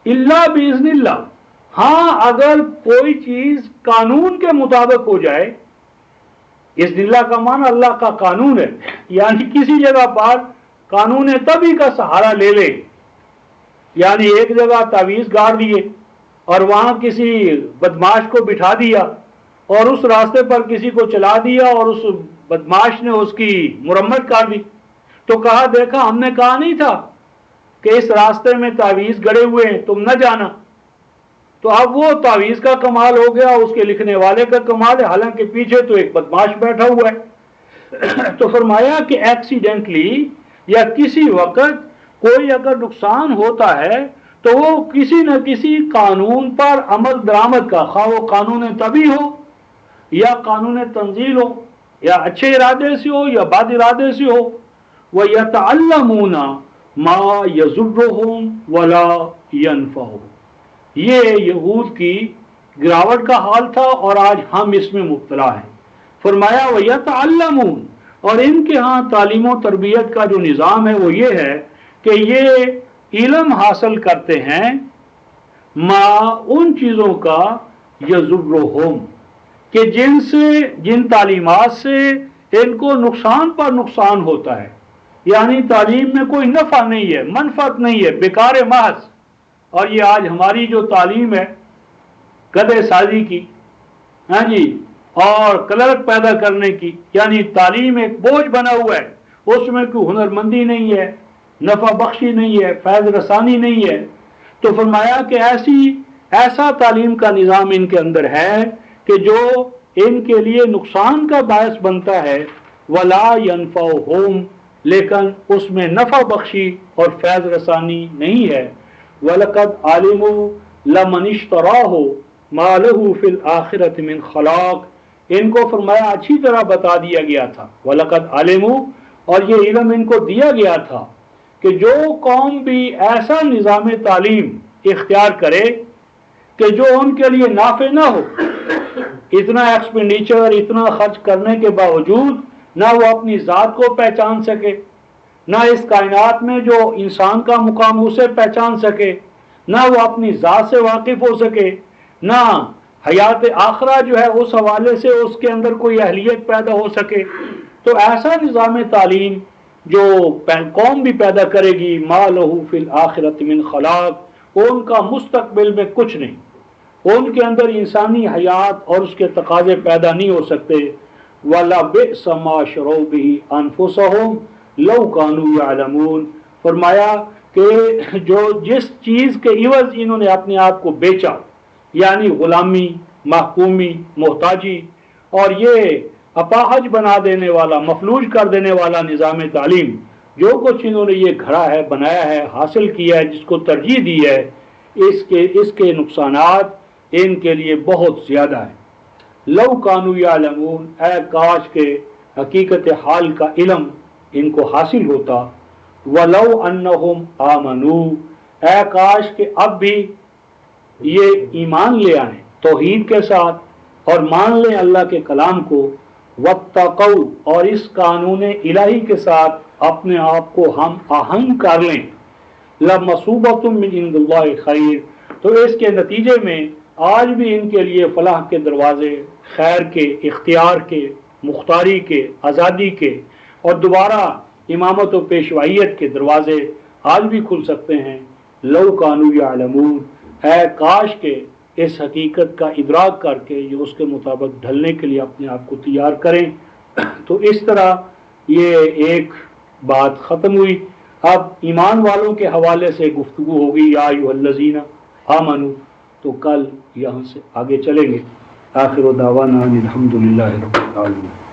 Speaker 1: الا باذن اللہ، ہاں اگر کوئی چیز قانون کے مطابق ہو جائے، اذن اللہ کا معنی اللہ کا قانون ہے، یعنی کسی جگہ پر قانون طبی کا سہارا لے لے، یعنی ایک جگہ تعویذ گاڑ دیے اور وہاں کسی بدماش کو بٹھا دیا اور اس راستے پر کسی کو چلا دیا اور اس بدماش نے اس کی مرمت کر دی، تو کہا دیکھا ہم نے کہا نہیں تھا کہ اس راستے میں تعویذ گڑے ہوئے ہیں تم نہ جانا. تو اب وہ تعویذ کا کمال ہو گیا, اس کے لکھنے والے کا کمال ہے, حالانکہ پیچھے تو ایک بدماش بیٹھا ہوا ہے. تو فرمایا کہ ایکسیڈنٹلی یا کسی وقت کوئی اگر نقصان ہوتا ہے تو وہ کسی نہ کسی قانون پر عمل درآمد کا, خواہ وہ قانون طبی ہو یا قانون تنزیل ہو, یا اچھے ارادے سے ہو یا بد ارادے سے ہو. وَيَتَعَلَّمُونَ مَا يَضُرُّهُمْ وَلَا يَنْفَعُهُمْ. یہ یہود کی گراوٹ کا حال تھا اور آج ہم اس میں مبتلا ہیں. فرمایا وَيَتَعَلَّمُونَ, اور ان کے ہاں تعلیم و تربیت کا جو نظام ہے وہ یہ ہے کہ یہ علم حاصل کرتے ہیں ما ان چیزوں کا یضرہم کہ جن تعلیمات سے ان کو نقصان پر نقصان ہوتا ہے. یعنی تعلیم میں کوئی نفع نہیں ہے, منفعت نہیں ہے, بیکار محض. اور یہ آج ہماری جو تعلیم ہے گدھے سازی کی, ہاں جی, اور کلرک پیدا کرنے کی, یعنی تعلیم ایک بوجھ بنا ہوا ہے, اس میں کوئی ہنرمندی نہیں ہے, نفع بخشی نہیں ہے, فیض رسانی نہیں ہے. تو فرمایا کہ ایسا تعلیم کا نظام ان کے اندر ہے کہ جو ان کے لیے نقصان کا باعث بنتا ہے. ولا ينفعهم, لیکن اس میں نفع بخشی اور فیض رسانی نہیں ہے. وَلَقَدْ عَلِمُوا لَمَنِ اشْتَرَاهُ مَا لَهُ فِي الْآخِرَةِ مِنْ خَلَاقٍ. ان کو فرمایا اچھی طرح بتا دیا گیا تھا. وَلَقَدْ عَلِمُوا, اور یہ علم ان کو دیا گیا تھا کہ جو قوم بھی ایسا نظام تعلیم اختیار کرے کہ جو ان کے لیے نافع نہ ہو, اتنا ایکسپینڈیچر, اتنا خرچ کرنے کے باوجود نہ وہ اپنی ذات کو پہچان سکے, نہ اس کائنات میں جو انسان کا مقام اسے پہچان سکے, نہ وہ اپنی ذات سے واقف ہو سکے, نہ حیات آخرہ جو ہے اس حوالے سے اس کے اندر کوئی اہلیت پیدا ہو سکے. تو ایسا نظام تعلیم جو قوم بھی پیدا کرے گی, ما لہو فی الآخرۃ من خلاق, ان کا مستقبل میں کچھ نہیں, ان کے اندر انسانی حیات اور اس کے تقاضے پیدا نہیں ہو سکتے. وَلَبِئْسَ مَا شَرَوْا بِهِ أَنفُسَهُمْ لَوْ كَانُوا يَعْلَمُونَ. فرمایا کہ جو جس چیز کے عوض انہوں نے اپنے آپ کو بیچا, یعنی غلامی, محکومی, محتاجی, اور یہ اپاہج بنا دینے والا, مفلوج کر دینے والا نظام تعلیم, جو کچھ انہوں نے یہ گھڑا ہے, بنایا ہے, حاصل کیا ہے, جس کو ترجیح دی ہے, اس کے نقصانات ان کے لیے بہت زیادہ ہیں. لو کانوا یعلمون, اے کاش کے حقیقت حال کا علم ان کو حاصل ہوتا. ولو انہم آمنو, اے کاش کہ اب بھی یہ ایمان لے آئیں توحید کے ساتھ اور مان لیں اللہ کے کلام کو. واتقوا, اور اس قانون الہی کے ساتھ اپنے آپ کو ہم آہنگ کر لیں. لمثوبۃ من عند اللہ خیر, تو اس کے نتیجے میں آج بھی ان کے لیے فلاح کے دروازے, خیر کے, اختیار کے, مختاری کے, آزادی کے, اور دوبارہ امامت و پیشوائیت کے دروازے آج بھی کھل سکتے ہیں. لو کانوا یعلمون, اے کاش کے اس حقیقت کا ادراک کر کے یہ اس کے مطابق ڈھلنے کے لیے اپنے آپ کو تیار کریں. تو اس طرح یہ ایک بات ختم ہوئی. اب ایمان والوں کے حوالے سے گفتگو ہوگی, یا ایھا الذین آمنوا, تو کل یہاں سے آگے چلیں گے. آخر دعوانا الحمدللہ رب العالمین.